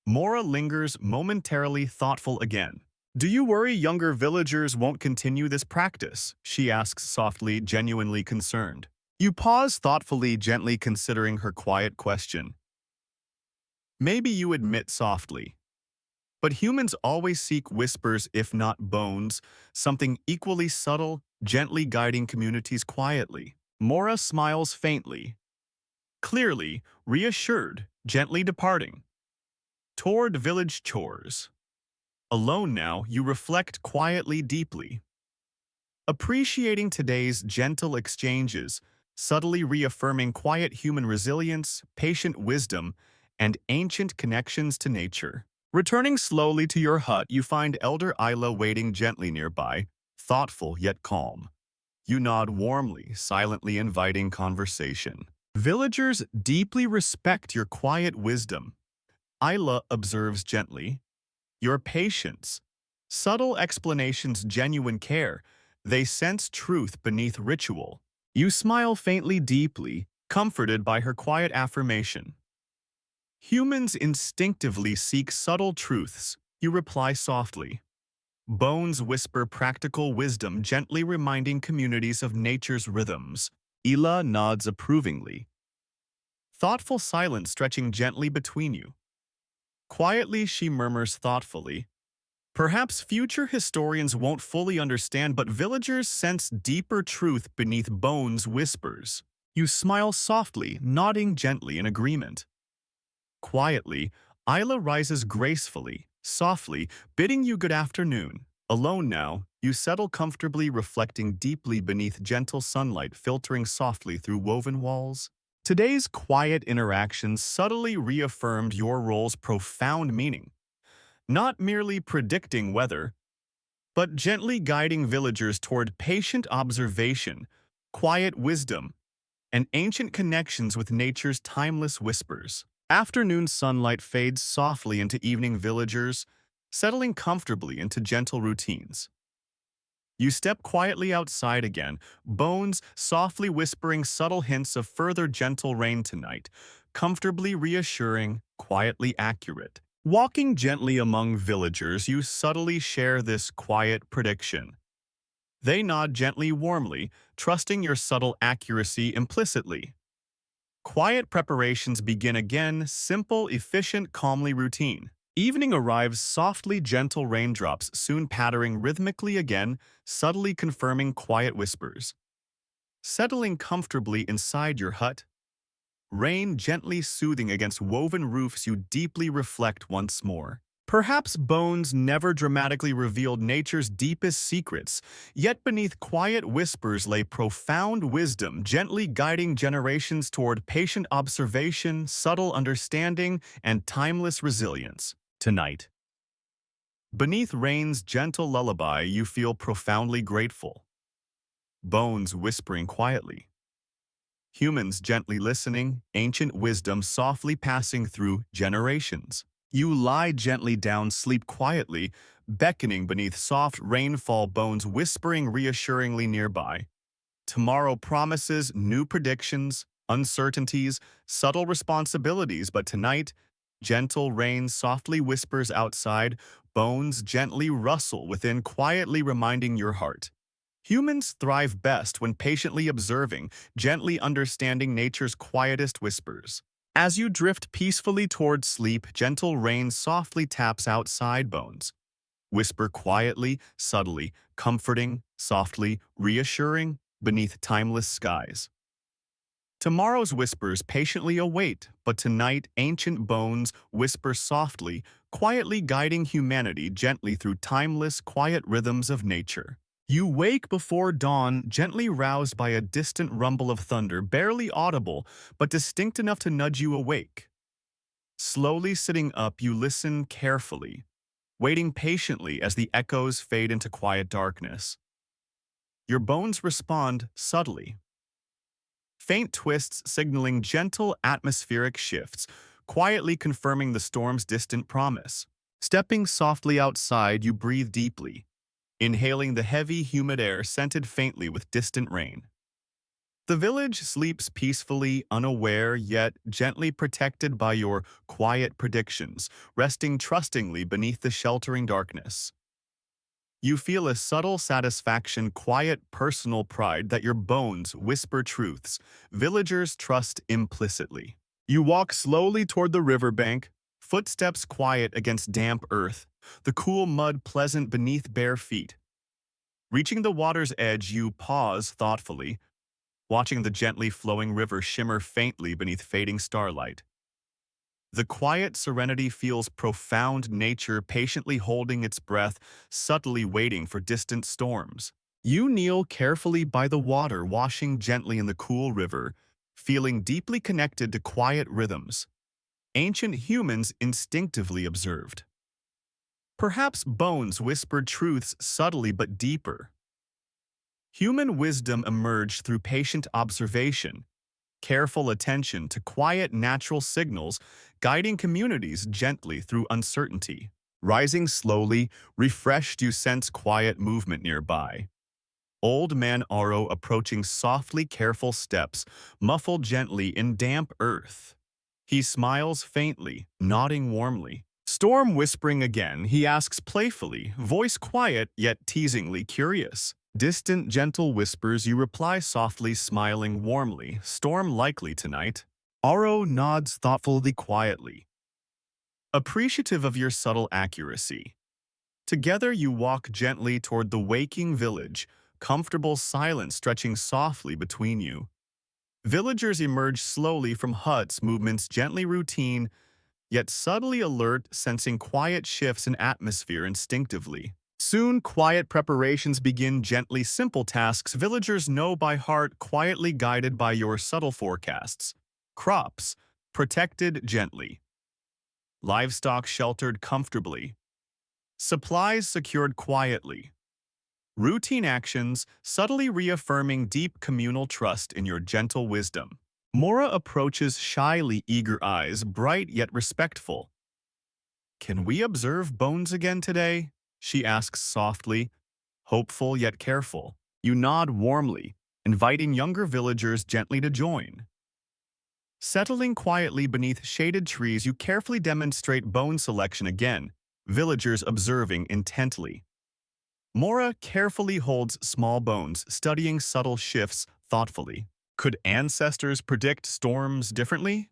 Mora lingers, momentarily thoughtful again. "Do you worry younger villagers won't continue this practice?" she asks softly, genuinely concerned. You pause thoughtfully, gently considering her quiet question. Maybe, you admit softly. But humans always seek whispers, if not bones, something equally subtle, gently guiding communities quietly. Mora smiles faintly, clearly reassured, gently departing. Toward village chores. Alone now, you reflect quietly, deeply. Appreciating today's gentle exchanges, subtly reaffirming quiet human resilience, patient wisdom, and ancient connections to nature. Returning slowly to your hut, you find Elder Isla waiting gently nearby, thoughtful yet calm. You nod warmly, silently inviting conversation. Villagers deeply respect your quiet wisdom. Isla observes gently. Your patience. Subtle explanations, genuine care. They sense truth beneath ritual. You smile faintly, deeply, comforted by her quiet affirmation. Humans instinctively seek subtle truths. You reply softly. Bones whisper practical wisdom, gently reminding communities of nature's rhythms. Ila nods approvingly. Thoughtful silence stretching gently between you. Quietly, she murmurs thoughtfully. Perhaps future historians won't fully understand, but villagers sense deeper truth beneath Bones' whispers. You smile softly, nodding gently in agreement. Quietly, Isla rises gracefully, softly, bidding you good afternoon. Alone now, you settle comfortably, reflecting deeply beneath gentle sunlight filtering softly through woven walls. Today's quiet interactions subtly reaffirmed your role's profound meaning, not merely predicting weather, but gently guiding villagers toward patient observation, quiet wisdom, and ancient connections with nature's timeless whispers. Afternoon sunlight fades softly into evening villagers, settling comfortably into gentle routines. You step quietly outside again, Bones softly whispering subtle hints of further gentle rain tonight, comfortably reassuring, quietly accurate. Walking gently among villagers, you subtly share this quiet prediction. They nod gently, warmly, trusting your subtle accuracy implicitly. Quiet preparations begin again, simple, efficient, calmly routine. Evening arrives, softly gentle raindrops soon pattering rhythmically again, subtly confirming quiet whispers. Settling comfortably inside your hut, rain gently soothing against woven roofs, you deeply reflect once more. Perhaps Bones never dramatically revealed nature's deepest secrets, yet beneath quiet whispers lay profound wisdom, gently guiding generations toward patient observation, subtle understanding, and timeless resilience. Tonight, beneath rain's gentle lullaby, you feel profoundly grateful. Bones whispering quietly. Humans gently listening, ancient wisdom softly passing through generations. You lie gently down, sleep quietly, beckoning beneath soft rainfall, Bones whispering reassuringly nearby. Tomorrow promises new predictions, uncertainties, subtle responsibilities, but tonight, gentle rain softly whispers outside, Bones gently rustle within, quietly reminding your heart. Humans thrive best when patiently observing, gently understanding nature's quietest whispers. As you drift peacefully toward sleep, gentle rain softly taps outside, Bones. Whisper quietly, subtly, comforting, softly, reassuring, beneath timeless skies. Tomorrow's whispers patiently await, but tonight ancient Bones whisper softly, quietly guiding humanity gently through timeless, quiet rhythms of nature. You wake before dawn, gently roused by a distant rumble of thunder, barely audible, but distinct enough to nudge you awake. Slowly sitting up, you listen carefully, waiting patiently as the echoes fade into quiet darkness. Your bones respond subtly. Faint twists signaling gentle atmospheric shifts, quietly confirming the storm's distant promise. Stepping softly outside, you breathe deeply, inhaling the heavy, humid air scented faintly with distant rain. The village sleeps peacefully, unaware, yet gently protected by your quiet predictions, resting trustingly beneath the sheltering darkness. You feel a subtle satisfaction, quiet personal pride that your bones whisper truths villagers trust implicitly. You walk slowly toward the riverbank, footsteps quiet against damp earth, the cool mud pleasant beneath bare feet. Reaching the water's edge, you pause thoughtfully, watching the gently flowing river shimmer faintly beneath fading starlight. The quiet serenity feels profound, nature patiently holding its breath, subtly waiting for distant storms. You kneel carefully by the water, washing gently in the cool river, feeling deeply connected to quiet rhythms. ancient humans instinctively observed. Perhaps bones whispered truths subtly but deeper. Human wisdom emerged through patient observation, careful attention to quiet natural signals, guiding communities gently through uncertainty. Rising slowly, refreshed you sense quiet movement nearby. Old man Aro approaching softly careful steps, muffled gently in damp earth. He smiles faintly, nodding warmly. Storm whispering again, he asks playfully, voice quiet yet teasingly curious. Distant, gentle whispers, you reply softly, smiling warmly. Storm likely tonight. Aro nods thoughtfully, quietly, appreciative of your subtle accuracy. Together you walk gently toward the waking village, comfortable silence stretching softly between you. Villagers emerge slowly from huts, movements gently routine, yet subtly alert, sensing quiet shifts in atmosphere instinctively. Soon, quiet preparations begin gently, simple tasks villagers know by heart, quietly guided by your subtle forecasts. Crops, protected gently. Livestock sheltered comfortably. Supplies secured quietly. Routine actions, subtly reaffirming deep communal trust in your gentle wisdom. Mora approaches shyly, eager eyes, bright yet respectful. Can we observe bones again today? She asks softly, hopeful yet careful. You nod warmly, inviting younger villagers gently to join. Settling quietly beneath shaded trees, you carefully demonstrate bone selection again, villagers observing intently. Mora carefully holds small bones, studying subtle shifts thoughtfully. Could ancestors predict storms differently?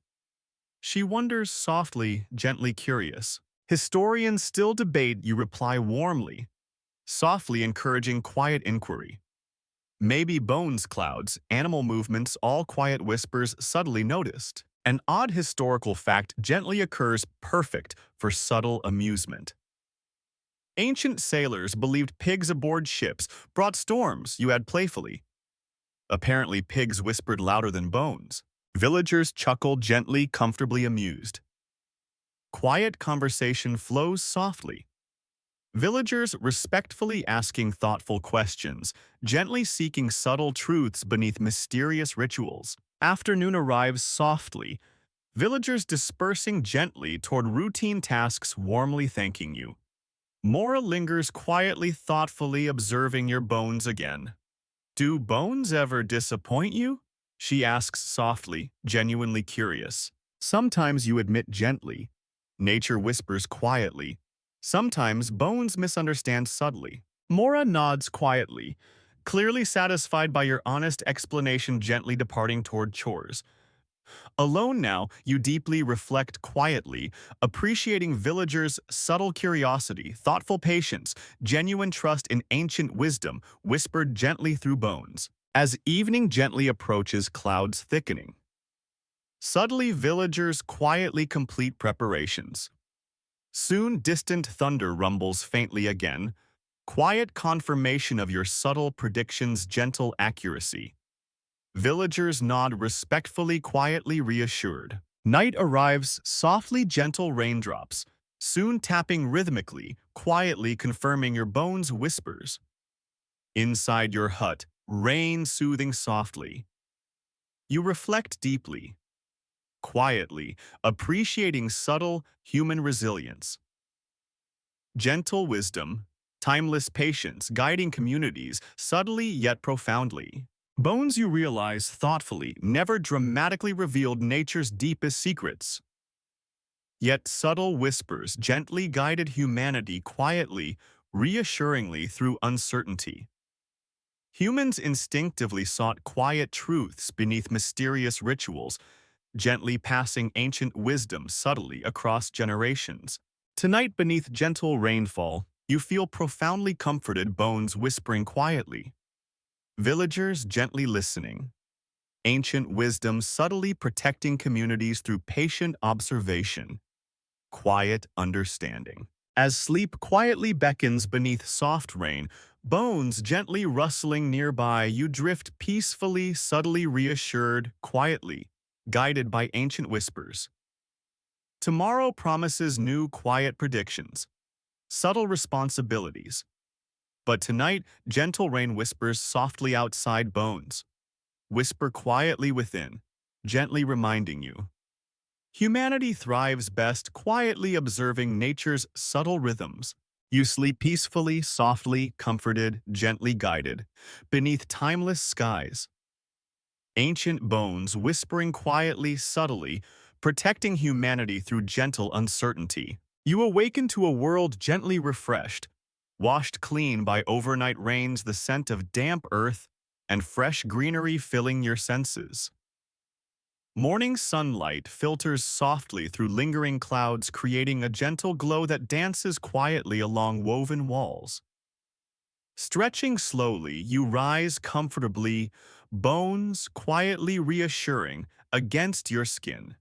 She wonders softly, gently curious. Historians still debate, you reply warmly, softly encouraging quiet inquiry. Maybe bones clouds, animal movements, all quiet whispers subtly noticed. An odd historical fact gently occurs, perfect for subtle amusement. Ancient sailors believed pigs aboard ships brought storms, you add playfully. Apparently pigs whispered louder than bones. Villagers chuckled gently, comfortably amused. Quiet conversation flows softly. Villagers respectfully asking thoughtful questions, gently seeking subtle truths beneath mysterious rituals. Afternoon arrives softly, villagers dispersing gently toward routine tasks, warmly thanking you. Mora lingers quietly, thoughtfully observing your bones again. Do bones ever disappoint you? She asks softly, genuinely curious. Sometimes you admit gently. Nature whispers quietly. Sometimes bones misunderstand subtly. Mora nods quietly, clearly satisfied by your honest explanation, gently departing toward chores. Alone now, you deeply reflect quietly, appreciating villagers' subtle curiosity, thoughtful patience, genuine trust in ancient wisdom, whispered gently through bones. As evening gently approaches, clouds thickening. Subtly, villagers quietly complete preparations. Soon, distant thunder rumbles faintly again, quiet confirmation of your subtle predictions' gentle accuracy. Villagers nod respectfully, quietly reassured. Night arrives, softly gentle raindrops, soon tapping rhythmically, quietly confirming your bones' whispers. Inside your hut, rain soothing softly. You reflect deeply, quietly, appreciating subtle human resilience. Gentle wisdom, timeless patience, guiding communities, subtly yet profoundly. Bones, you realize thoughtfully, never dramatically revealed nature's deepest secrets. Yet subtle whispers gently guided humanity quietly, reassuringly through uncertainty. Humans instinctively sought quiet truths beneath mysterious rituals, gently passing ancient wisdom subtly across generations. Tonight, beneath gentle rainfall, you feel profoundly comforted, bones whispering quietly. Villagers gently listening. Ancient wisdom subtly protecting communities through patient observation. Quiet understanding. As sleep quietly beckons beneath soft rain, bones gently rustling nearby, you drift peacefully, subtly reassured, quietly, guided by ancient whispers. Tomorrow promises new quiet predictions, subtle responsibilities. But tonight, gentle rain whispers softly outside bones. Whisper quietly within, gently reminding you. Humanity thrives best quietly observing nature's subtle rhythms. You sleep peacefully, softly, comforted, gently guided, beneath timeless skies. Ancient bones whispering quietly, subtly, protecting humanity through gentle uncertainty. You awaken to a world gently refreshed, washed clean by overnight rains, the scent of damp earth and fresh greenery filling your senses. Morning sunlight filters softly through lingering clouds, creating a gentle glow that dances quietly along woven walls. Stretching slowly, you rise comfortably, bones quietly reassuring against your skin,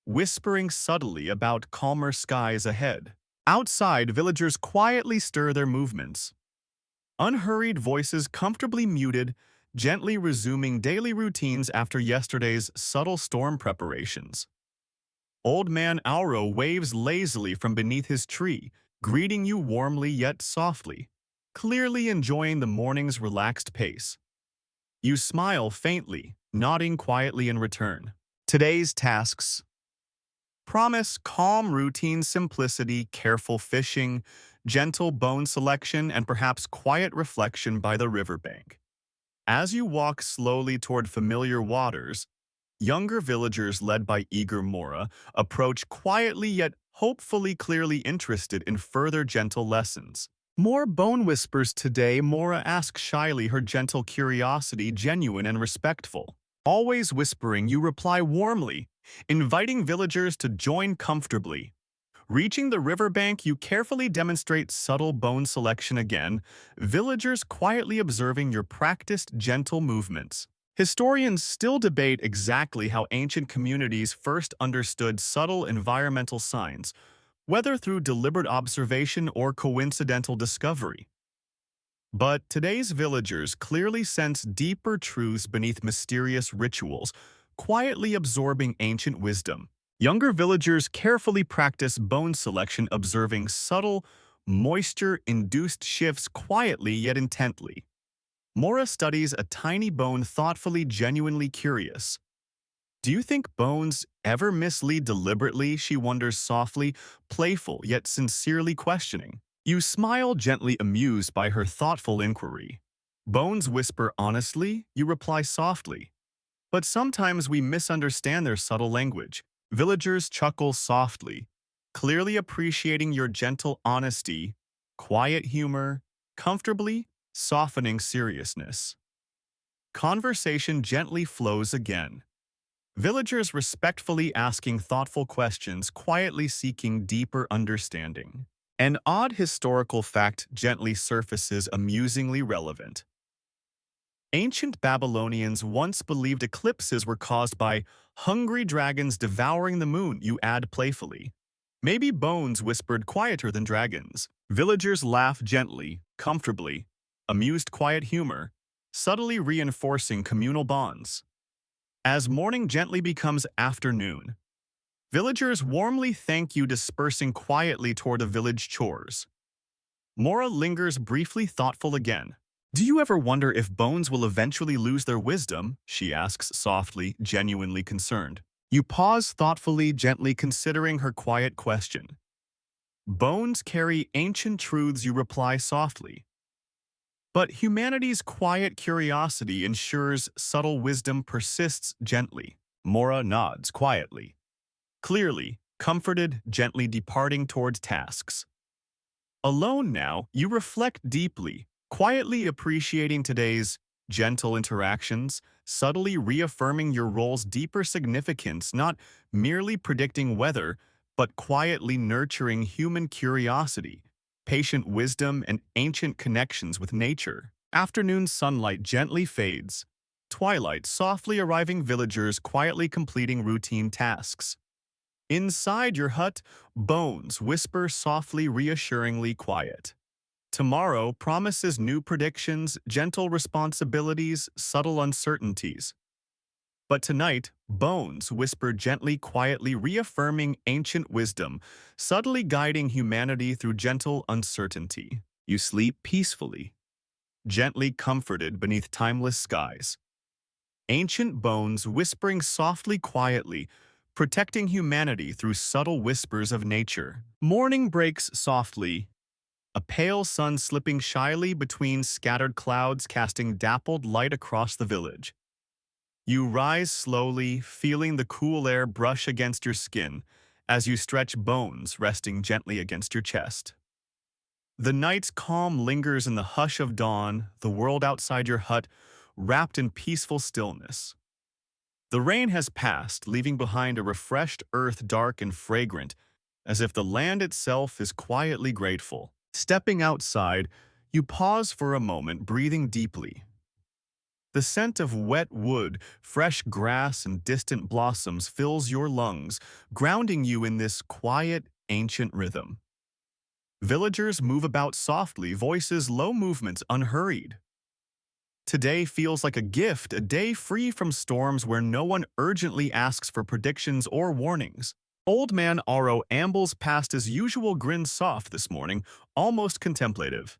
whispering subtly about calmer skies ahead. Outside, villagers quietly stir their movements, unhurried voices comfortably muted, gently resuming daily routines after yesterday's subtle storm preparations. Old Man Auro waves lazily from beneath his tree, greeting you warmly yet softly, clearly enjoying the morning's relaxed pace. You smile faintly, nodding quietly in return. Today's tasks promise calm routine simplicity, careful fishing, gentle bone selection, and perhaps quiet reflection by the riverbank. As you walk slowly toward familiar waters, younger villagers led by eager Mora approach quietly yet hopefully clearly interested in further gentle lessons. More bone whispers today, Mora asks shyly, her gentle curiosity genuine and respectful. Always whispering, you reply warmly, inviting villagers to join comfortably. Reaching the riverbank, you carefully demonstrate subtle bone selection again, villagers quietly observing your practiced gentle movements. Historians still debate exactly how ancient communities first understood subtle environmental signs, whether through deliberate observation or coincidental discovery. But today's villagers clearly sense deeper truths beneath mysterious rituals, quietly absorbing ancient wisdom. Younger villagers carefully practice bone selection, observing subtle, moisture-induced shifts quietly yet intently. Mora studies a tiny bone thoughtfully, genuinely curious. Do you think bones ever mislead deliberately? She wonders softly, playful yet sincerely questioning. You smile gently, amused by her thoughtful inquiry. Bones whisper honestly, you reply softly. But sometimes we misunderstand their subtle language. Villagers chuckle softly, clearly appreciating your gentle honesty, quiet humor, comfortably softening seriousness. Conversation gently flows again. Villagers respectfully asking thoughtful questions, quietly seeking deeper understanding. An odd historical fact gently surfaces, amusingly relevant. Ancient Babylonians once believed eclipses were caused by hungry dragons devouring the moon, you add playfully. Maybe bones whispered quieter than dragons. Villagers laugh gently, comfortably, amused quiet humor, subtly reinforcing communal bonds. As morning gently becomes afternoon, villagers warmly thank you, dispersing quietly toward the village chores. Mora lingers briefly, thoughtful again. Do you ever wonder if bones will eventually lose their wisdom? She asks softly, genuinely concerned. You pause thoughtfully, gently considering her quiet question. Bones carry ancient truths, you reply softly. But humanity's quiet curiosity ensures subtle wisdom persists gently. Mora nods quietly, clearly, comforted, gently departing towards tasks. Alone now, you reflect deeply, quietly appreciating today's gentle interactions, subtly reaffirming your role's deeper significance, not merely predicting weather, but quietly nurturing human curiosity, patient wisdom, and ancient connections with nature. Afternoon sunlight gently fades, twilight softly arriving, villagers quietly completing routine tasks. Inside your hut, bones whisper softly, reassuringly quiet. Tomorrow promises new predictions, gentle responsibilities, subtle uncertainties. But tonight, bones whisper gently, quietly, reaffirming ancient wisdom, subtly guiding humanity through gentle uncertainty. You sleep peacefully, gently comforted beneath timeless skies. Ancient bones whispering softly, quietly, protecting humanity through subtle whispers of nature. Morning breaks softly, a pale sun slipping shyly between scattered clouds, casting dappled light across the village. You rise slowly, feeling the cool air brush against your skin as you stretch, bones resting gently against your chest. The night's calm lingers in the hush of dawn, the world outside your hut wrapped in peaceful stillness. The rain has passed, leaving behind a refreshed earth dark and fragrant, as if the land itself is quietly grateful. Stepping outside, you pause for a moment, breathing deeply. The scent of wet wood, fresh grass, and distant blossoms fills your lungs, grounding you in this quiet, ancient rhythm. Villagers move about softly, voices low, movements unhurried. Today feels like a gift, a day free from storms where no one urgently asks for predictions or warnings. Old Man Aro ambles past, his usual grin soft this morning, almost contemplative.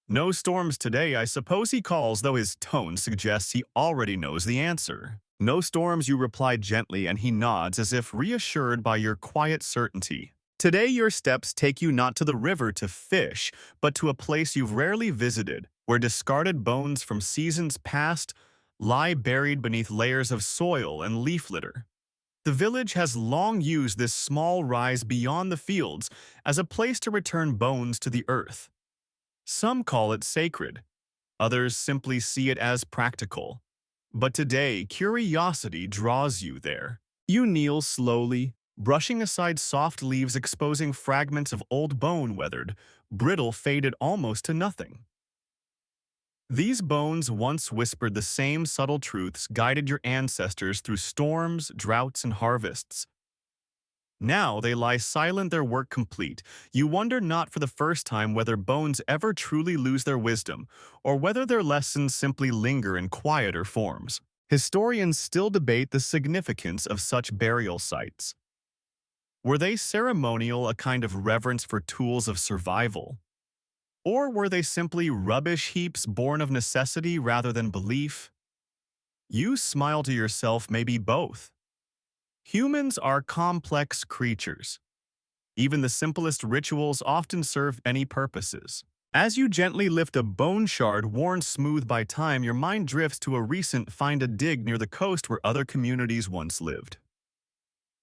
No storms today, I suppose, he calls, though his tone suggests he already knows the answer. No storms, you reply gently, and he nods as if reassured by your quiet certainty. Today your steps take you not to the river to fish, but to a place you've rarely visited, where discarded bones from seasons past lie buried beneath layers of soil and leaf litter. The village has long used this small rise beyond the fields as a place to return bones to the earth. Some call it sacred, others simply see it as practical. But today, curiosity draws you there. You kneel slowly, brushing aside soft leaves exposing fragments of old bone, weathered, brittle, faded almost to nothing. These bones once whispered the same subtle truths guided your ancestors through storms, droughts, and harvests. Now they lie silent, their work complete. You wonder not for the first time whether bones ever truly lose their wisdom, or whether their lessons simply linger in quieter forms. Historians still debate the significance of such burial sites. Were they ceremonial, a kind of reverence for tools of survival? Or were they simply rubbish heaps born of necessity rather than belief? You smile to yourself, maybe both. Humans are complex creatures. Even the simplest rituals often serve many purposes. As you gently lift a bone shard worn smooth by time, your mind drifts to a recent find-a-dig near the coast where other communities once lived.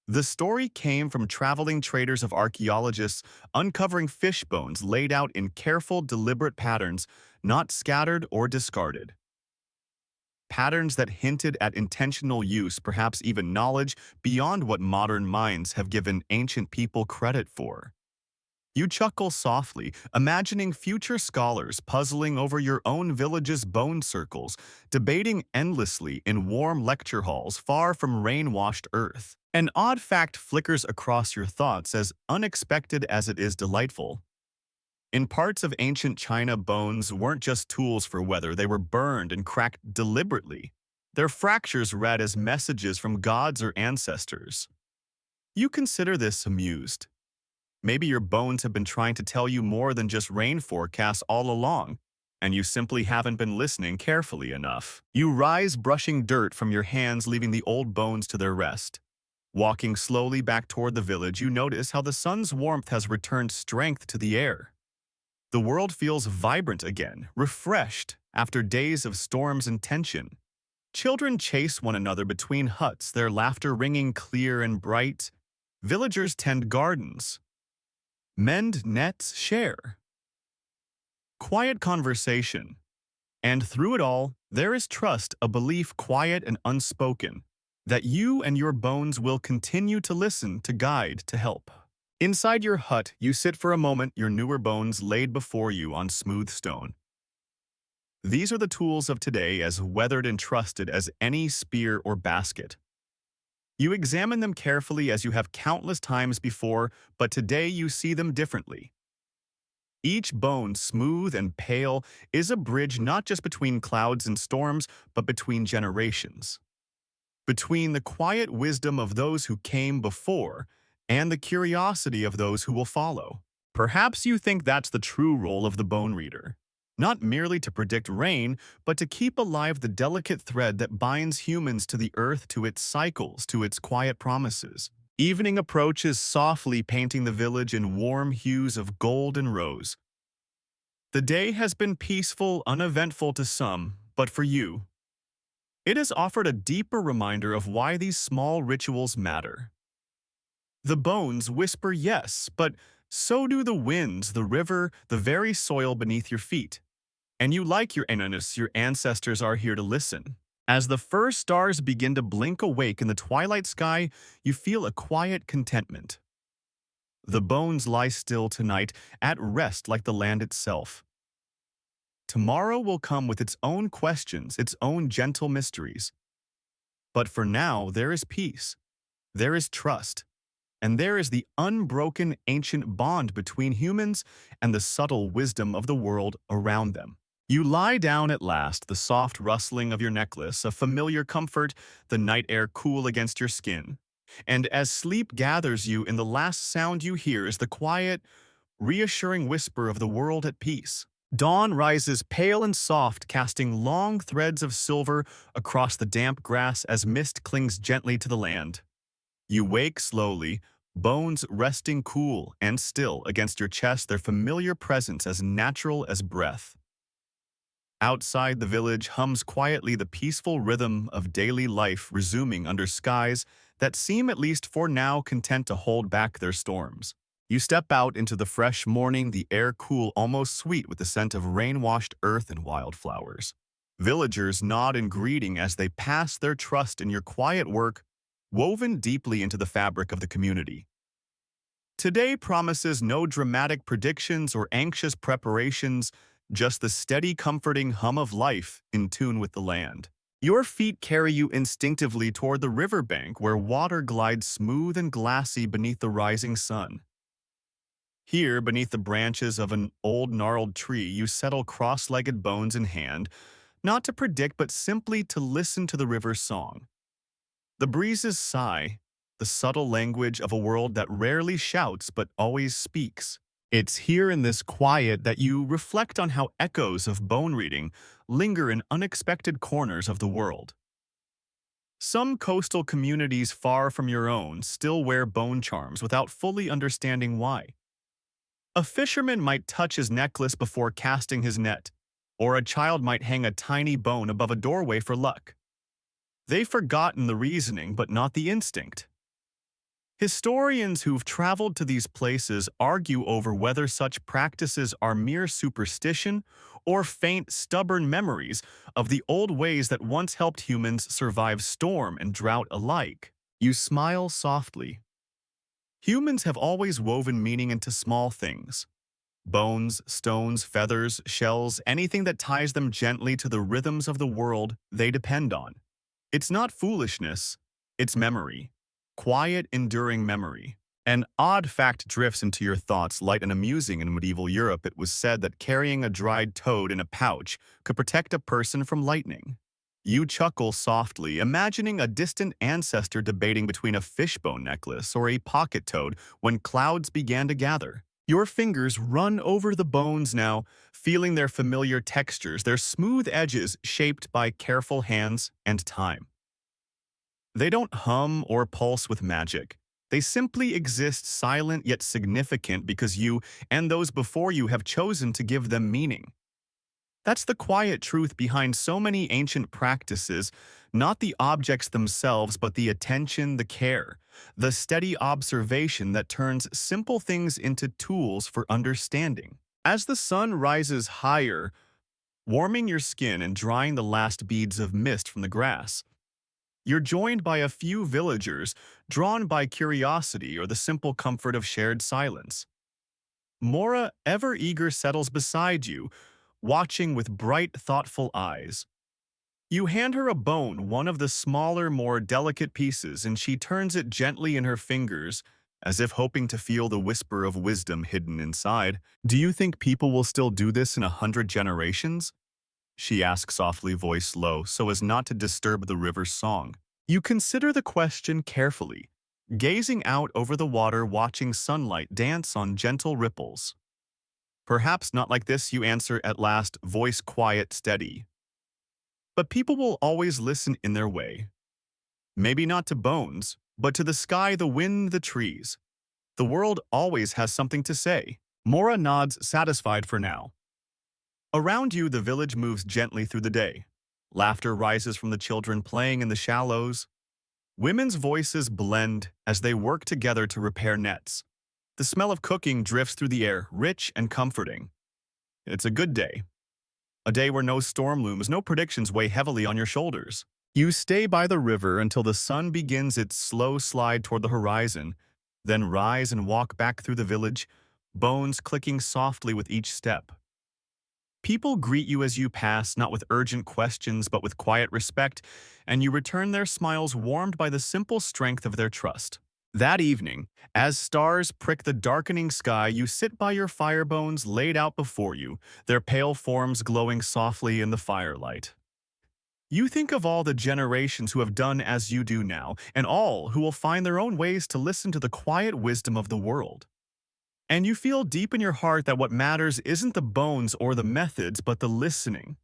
The story came from traveling traders of archaeologists uncovering fish bones laid out in careful, deliberate patterns, not scattered or discarded. Patterns that hinted at intentional use, perhaps even knowledge beyond what modern minds have given ancient people credit for. You chuckle softly, imagining future scholars puzzling over your own village's bone circles, debating endlessly in warm lecture halls far from rain-washed earth. An odd fact flickers across your thoughts, as unexpected as it is delightful. In parts of ancient China, bones weren't just tools for weather, they were burned and cracked deliberately. Their fractures read as messages from gods or ancestors. You consider this amused. Maybe your bones have been trying to tell you more than just rain forecasts all along, and you simply haven't been listening carefully enough. You rise, brushing dirt from your hands, leaving the old bones to their rest. Walking slowly back toward the village, you notice how the sun's warmth has returned strength to the air. The world feels vibrant again, refreshed after days of storms and tension. Children chase one another between huts, their laughter ringing clear and bright. Villagers tend gardens, mend nets, share quiet conversation. And through it all, there is trust, a belief quiet and unspoken, that you and your bones will continue to listen, to guide, to help. Inside your hut, you sit for a moment, your newer bones laid before you on smooth stone. These are the tools of today, as weathered and trusted as any spear or basket. You examine them carefully as you have countless times before, but today you see them differently. Each bone, smooth and pale, is a bridge not just between clouds and storms, but between generations. between the quiet wisdom of those who came before and the curiosity of those who will follow. Perhaps you think that's the true role of the bone reader. Not merely to predict rain, but to keep alive the delicate thread that binds humans to the earth, to its cycles, to its quiet promises. Evening approaches, softly painting the village in warm hues of gold and rose. The day has been peaceful, uneventful to some, but for you, it has offered a deeper reminder of why these small rituals matter. The bones whisper yes, but so do the winds, the river, the very soil beneath your feet. And you like your enemies, your ancestors are here to listen. As the first stars begin to blink awake in the twilight sky, you feel a quiet contentment. The bones lie still tonight, at rest like the land itself. Tomorrow will come with its own questions, its own gentle mysteries. But for now, there is peace, there is trust, and there is the unbroken ancient bond between humans and the subtle wisdom of the world around them. You lie down at last, the soft rustling of your necklace, a familiar comfort, the night air cool against your skin. And as sleep gathers you in, the last sound you hear is the quiet, reassuring whisper of the world at peace. Dawn rises pale and soft, casting long threads of silver across the damp grass as mist clings gently to the land. You wake slowly, bones resting cool and still against your chest, their familiar presence as natural as breath. Outside the village hums quietly, the peaceful rhythm of daily life resuming under skies that seem, at least for now, content to hold back their storms. You step out into the fresh morning, the air cool, almost sweet with the scent of rain-washed earth and wildflowers. Villagers nod in greeting as they pass, their trust in your quiet work woven deeply into the fabric of the community. Today promises no dramatic predictions or anxious preparations, just the steady, comforting hum of life in tune with the land. Your feet carry you instinctively toward the riverbank, where water glides smooth and glassy beneath the rising sun. Here, beneath the branches of an old gnarled tree, you settle, cross-legged, bones in hand, not to predict but simply to listen to the river's song. The breezes sigh, the subtle language of a world that rarely shouts but always speaks. It's here in this quiet that you reflect on how echoes of bone reading linger in unexpected corners of the world. Some coastal communities far from your own still wear bone charms without fully understanding why. A fisherman might touch his necklace before casting his net, or a child might hang a tiny bone above a doorway for luck. They've forgotten the reasoning but not the instinct. Historians who've traveled to these places argue over whether such practices are mere superstition or faint, stubborn memories of the old ways that once helped humans survive storm and drought alike. You smile softly. Humans have always woven meaning into small things. Bones, stones, feathers, shells, anything that ties them gently to the rhythms of the world they depend on. It's not foolishness, it's memory. Quiet, enduring memory. An odd fact drifts into your thoughts, light and amusing. In medieval Europe, it was said that carrying a dried toad in a pouch could protect a person from lightning. You chuckle softly, imagining a distant ancestor debating between a fishbone necklace or a pocket toad when clouds began to gather. Your fingers run over the bones now, feeling their familiar textures, their smooth edges shaped by careful hands and time. They don't hum or pulse with magic. They simply exist, silent yet significant, because you and those before you have chosen to give them meaning. That's the quiet truth behind so many ancient practices, not the objects themselves, but the attention, the care, the steady observation that turns simple things into tools for understanding. As the sun rises higher, warming your skin and drying the last beads of mist from the grass, you're joined by a few villagers drawn by curiosity or the simple comfort of shared silence. Mora, ever eager, settles beside you, watching with bright, thoughtful eyes. You hand her a bone, one of the smaller, more delicate pieces, and she turns it gently in her fingers, as if hoping to feel the whisper of wisdom hidden inside. "Do you think people will still do this in 100 generations?" she asks softly, voice low, so as not to disturb the river's song. You consider the question carefully, gazing out over the water, watching sunlight dance on gentle ripples. Perhaps not like this, you answer at last, voice quiet, steady. But people will always listen in their way. Maybe not to bones, but to the sky, the wind, the trees. The world always has something to say. Mora nods, satisfied for now. Around you, the village moves gently through the day. Laughter rises from the children playing in the shallows. Women's voices blend as they work together to repair nets. The smell of cooking drifts through the air, rich and comforting. It's a good day. A day where no storm looms, no predictions weigh heavily on your shoulders. You stay by the river until the sun begins its slow slide toward the horizon, then rise and walk back through the village, bones clicking softly with each step. People greet you as you pass, not with urgent questions, but with quiet respect, and you return their smiles warmed by the simple strength of their trust. That evening, as stars prick the darkening sky, you sit by your fire bones laid out before you, their pale forms glowing softly in the firelight. You think of all the generations who have done as you do now, and all who will find their own ways to listen to the quiet wisdom of the world. And you feel deep in your heart that what matters isn't the bones or the methods, but the listening,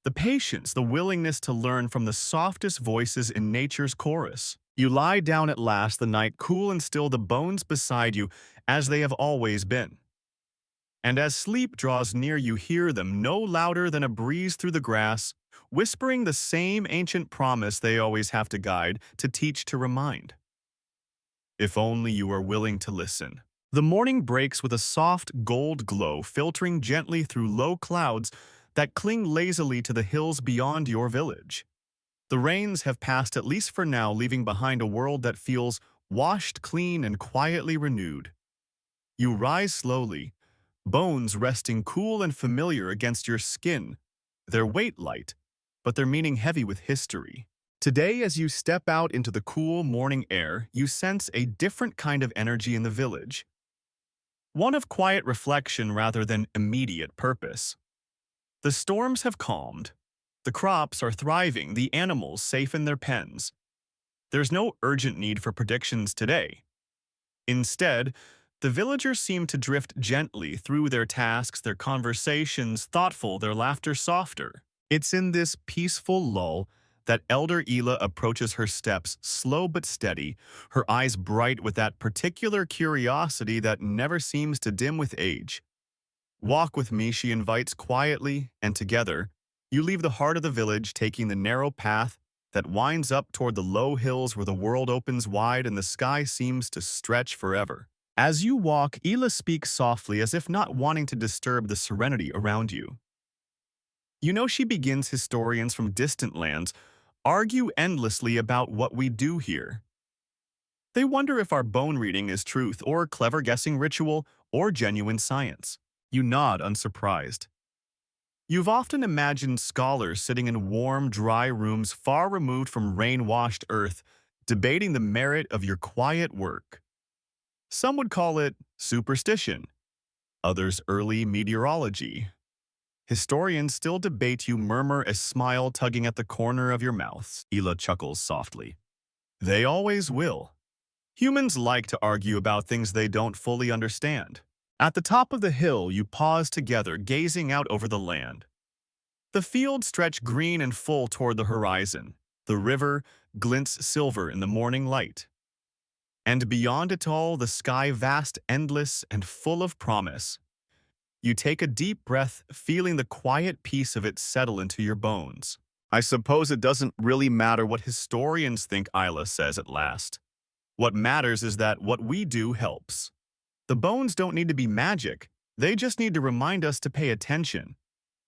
the patience, the willingness to learn from the softest voices in nature's chorus. You lie down at last, the night cool and still, the bones beside you, as they have always been. And as sleep draws near, you hear them, no louder than a breeze through the grass, whispering the same ancient promise they always have to guide, to teach, to remind. If only you are willing to listen. The morning breaks with a soft gold glow filtering gently through low clouds that cling lazily to the hills beyond your village. The rains have passed, at least for now, leaving behind a world that feels washed clean and quietly renewed. You rise slowly, bones resting cool and familiar against your skin, their weight light, but their meaning heavy with history. Today, as you step out into the cool morning air, you sense a different kind of energy in the village. One of quiet reflection rather than immediate purpose. The storms have calmed. The crops are thriving, the animals safe in their pens. There's no urgent need for predictions today. Instead, the villagers seem to drift gently through their tasks, their conversations thoughtful, their laughter softer. It's in this peaceful lull that Elder Ela approaches her steps, slow but steady, her eyes bright with that particular curiosity that never seems to dim with age. Walk with me, she invites quietly, and together, you leave the heart of the village, taking the narrow path that winds up toward the low hills where the world opens wide and the sky seems to stretch forever. As you walk, Ela speaks softly, as if not wanting to disturb the serenity around you. You know, she begins, historians from distant lands argue endlessly about what we do here. They wonder if our bone reading is truth or clever guessing ritual or genuine science. You nod, unsurprised. You've often imagined scholars sitting in warm, dry rooms far removed from rain-washed earth, debating the merit of your quiet work. Some would call it superstition, others early meteorology. Historians still debate, you murmur, a smile tugging at the corner of your mouth. Ela chuckles softly. They always will. Humans like to argue about things they don't fully understand. At the top of the hill, you pause together, gazing out over the land. The fields stretch green and full toward the horizon. The river glints silver in the morning light. And beyond it all, the sky vast, endless, and full of promise. You take a deep breath, feeling the quiet peace of it settle into your bones. I suppose it doesn't really matter what historians think, Isla says at last. What matters is that what we do helps. The bones don't need to be magic, they just need to remind us to pay attention.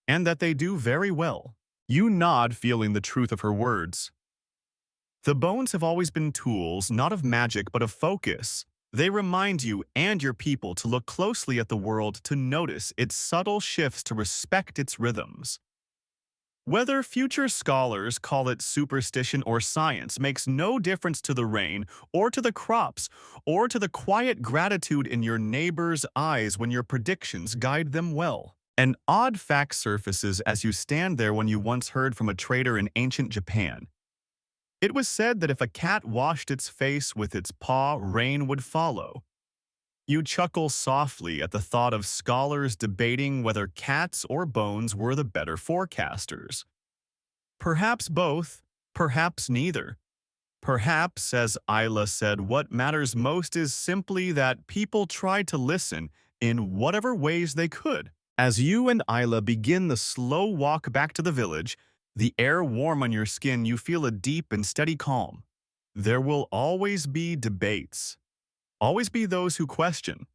And that they do very well. You nod, feeling the truth of her words. The bones have always been tools, not of magic, but of focus. They remind you and your people to look closely at the world, to notice its subtle shifts, to respect its rhythms. Whether future scholars call it superstition or science makes no difference to the rain, or to the crops, or to the quiet gratitude in your neighbor's eyes when your predictions guide them well. An odd fact surfaces as you stand there, when you once heard from a trader in ancient Japan. It was said that if a cat washed its face with its paw, rain would follow. You chuckle softly at the thought of scholars debating whether cats or bones were the better forecasters. Perhaps both, perhaps neither. Perhaps, as Isla said, what matters most is simply that people tried to listen in whatever ways they could. As you and Isla begin the slow walk back to the village, the air warm on your skin, you feel a deep and steady calm. There will always be debates, always be those who question,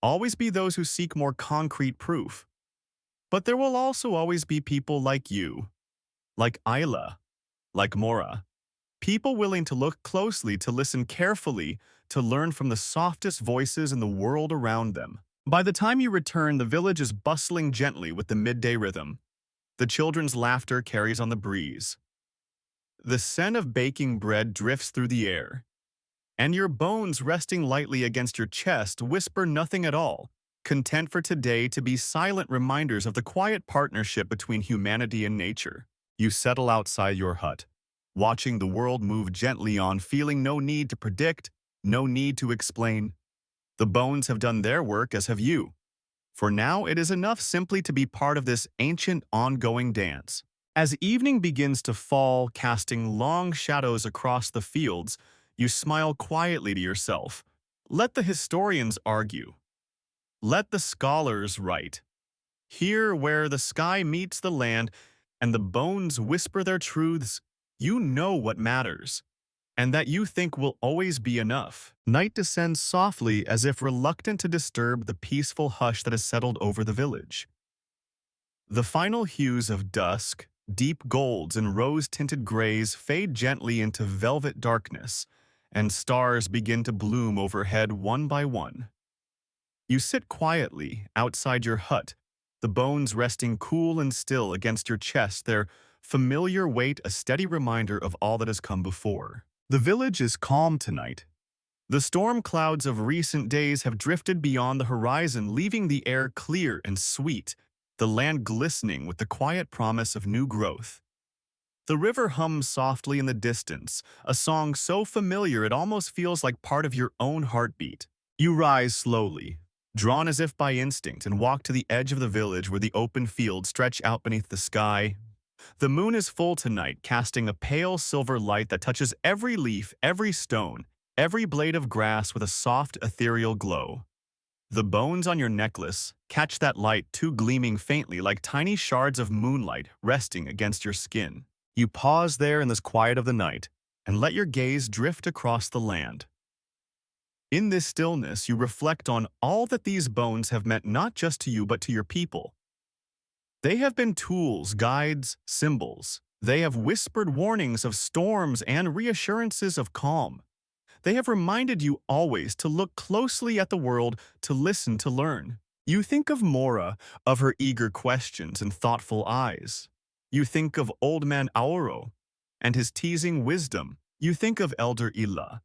always be those who seek more concrete proof. But there will also always be people like you, like Isla, like Mora. People willing to look closely, to listen carefully, to learn from the softest voices in the world around them. By the time you return, the village is bustling gently with the midday rhythm. The children's laughter carries on the breeze. The scent of baking bread drifts through the air, and your bones resting lightly against your chest whisper nothing at all, content for today to be silent reminders of the quiet partnership between humanity and nature. You settle outside your hut, watching the world move gently on, feeling no need to predict, no need to explain. The bones have done their work, as have you. For now, it is enough simply to be part of this ancient, ongoing dance. As evening begins to fall, casting long shadows across the fields, you smile quietly to yourself. Let the historians argue. Let the scholars write. Here, where the sky meets the land and the bones whisper their truths, you know what matters, and that you think will always be enough. Night descends softly, as if reluctant to disturb the peaceful hush that has settled over the village. The final hues of dusk, deep golds and rose-tinted grays, fade gently into velvet darkness, and stars begin to bloom overhead one by one. You sit quietly outside your hut, the bones resting cool and still against your chest, their familiar weight a steady reminder of all that has come before. The village is calm tonight. The storm clouds of recent days have drifted beyond the horizon, leaving the air clear and sweet, the land glistening with the quiet promise of new growth. The river hums softly in the distance, a song so familiar it almost feels like part of your own heartbeat. You rise slowly, drawn as if by instinct, and walk to the edge of the village where the open fields stretch out beneath the sky. The moon is full tonight, casting a pale silver light that touches every leaf, every stone, every blade of grass with a soft, ethereal glow. The bones on your necklace catch that light, too, gleaming faintly like tiny shards of moonlight resting against your skin. You pause there in this quiet of the night and let your gaze drift across the land. In this stillness, you reflect on all that these bones have meant not just to you but to your people. They have been tools, guides, symbols. They have whispered warnings of storms and reassurances of calm. They have reminded you always to look closely at the world, to listen, to learn. You think of Mora, of her eager questions and thoughtful eyes. You think of Old Man Auro and his teasing wisdom. You think of Elder Ila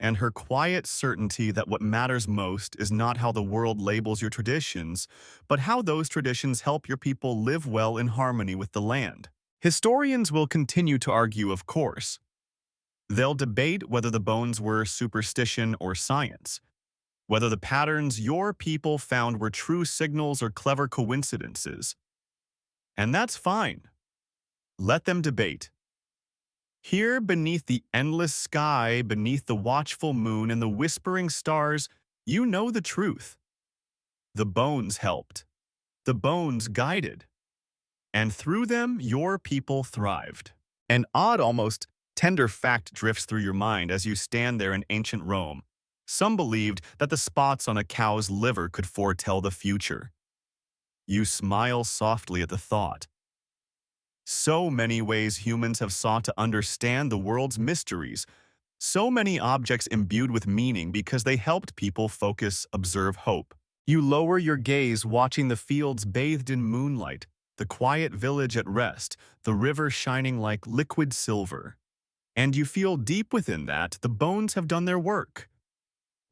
and her quiet certainty that what matters most is not how the world labels your traditions, but how those traditions help your people live well in harmony with the land. Historians will continue to argue, of course. They'll debate whether the bones were superstition or science, whether the patterns your people found were true signals or clever coincidences. And that's fine. Let them debate. Here, beneath the endless sky, beneath the watchful moon and the whispering stars, you know the truth. The bones helped. The bones guided. And through them, your people thrived. An odd, almost tender fact drifts through your mind as you stand there in ancient Rome. Some believed that the spots on a cow's liver could foretell the future. You smile softly at the thought. So many ways humans have sought to understand the world's mysteries, so many objects imbued with meaning because they helped people focus, observe, hope. You lower your gaze, watching the fields bathed in moonlight, the quiet village at rest, the river shining like liquid silver. And you feel deep within that the bones have done their work.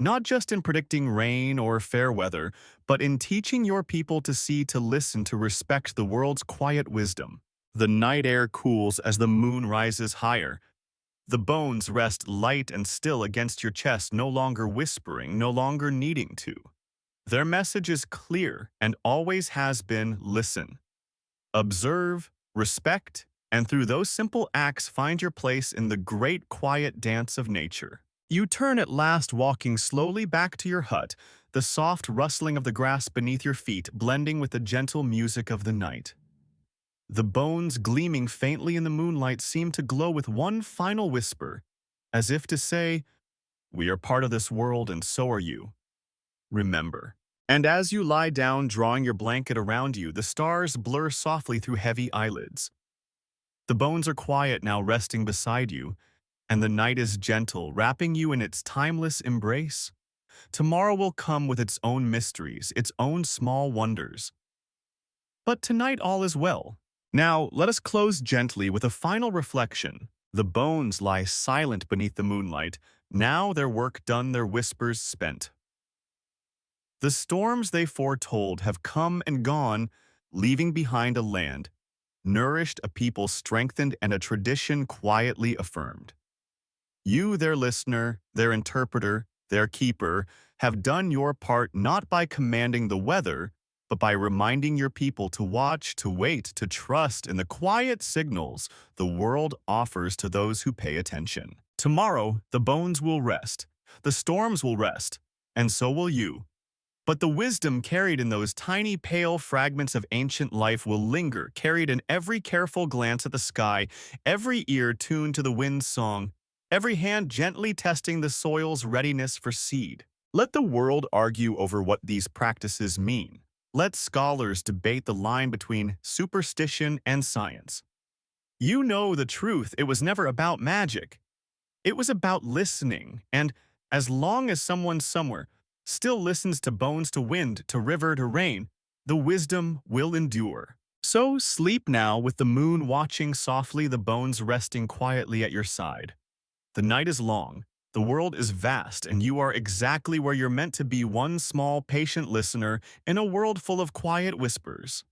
Not just in predicting rain or fair weather, but in teaching your people to see, to listen, to respect the world's quiet wisdom. The night air cools as the moon rises higher, The bones rest light and still against your chest, no longer whispering, no longer needing to. Their message is clear and always has been: listen, observe, respect, and through those simple acts find your place in the great quiet dance of nature. You turn at last, walking slowly back to your hut, the soft rustling of the grass beneath your feet blending with the gentle music of the night. The bones, gleaming faintly in the moonlight, seem to glow with one final whisper, as if to say, "We are part of this world and so are you. Remember." And as you lie down, drawing your blanket around you, the stars blur softly through heavy eyelids. The bones are quiet now, resting beside you, and the night is gentle, wrapping you in its timeless embrace. Tomorrow will come with its own mysteries, its own small wonders. But tonight all is well. Now, let us close gently with a final reflection. The bones lie silent beneath the moonlight, now their work done, their whispers spent. The storms they foretold have come and gone, leaving behind a land nourished, a people strengthened, and a tradition quietly affirmed. You, their listener, their interpreter, their keeper, have done your part, not by commanding the weather, but by reminding your people to watch, to wait, to trust in the quiet signals the world offers to those who pay attention. Tomorrow, the bones will rest, the storms will rest, and so will you. But the wisdom carried in those tiny pale fragments of ancient life will linger, carried in every careful glance at the sky, every ear tuned to the wind's song, every hand gently testing the soil's readiness for seed. Let the world argue over what these practices mean. Let scholars debate the line between superstition and science. You know the truth, it was never about magic. It was about listening, and as long as someone somewhere still listens to bones, to wind, to river, to rain, the wisdom will endure. So sleep now with the moon watching softly, the bones resting quietly at your side. The night is long, the world is vast, and you are exactly where you're meant to be, one small, patient listener in a world full of quiet whispers.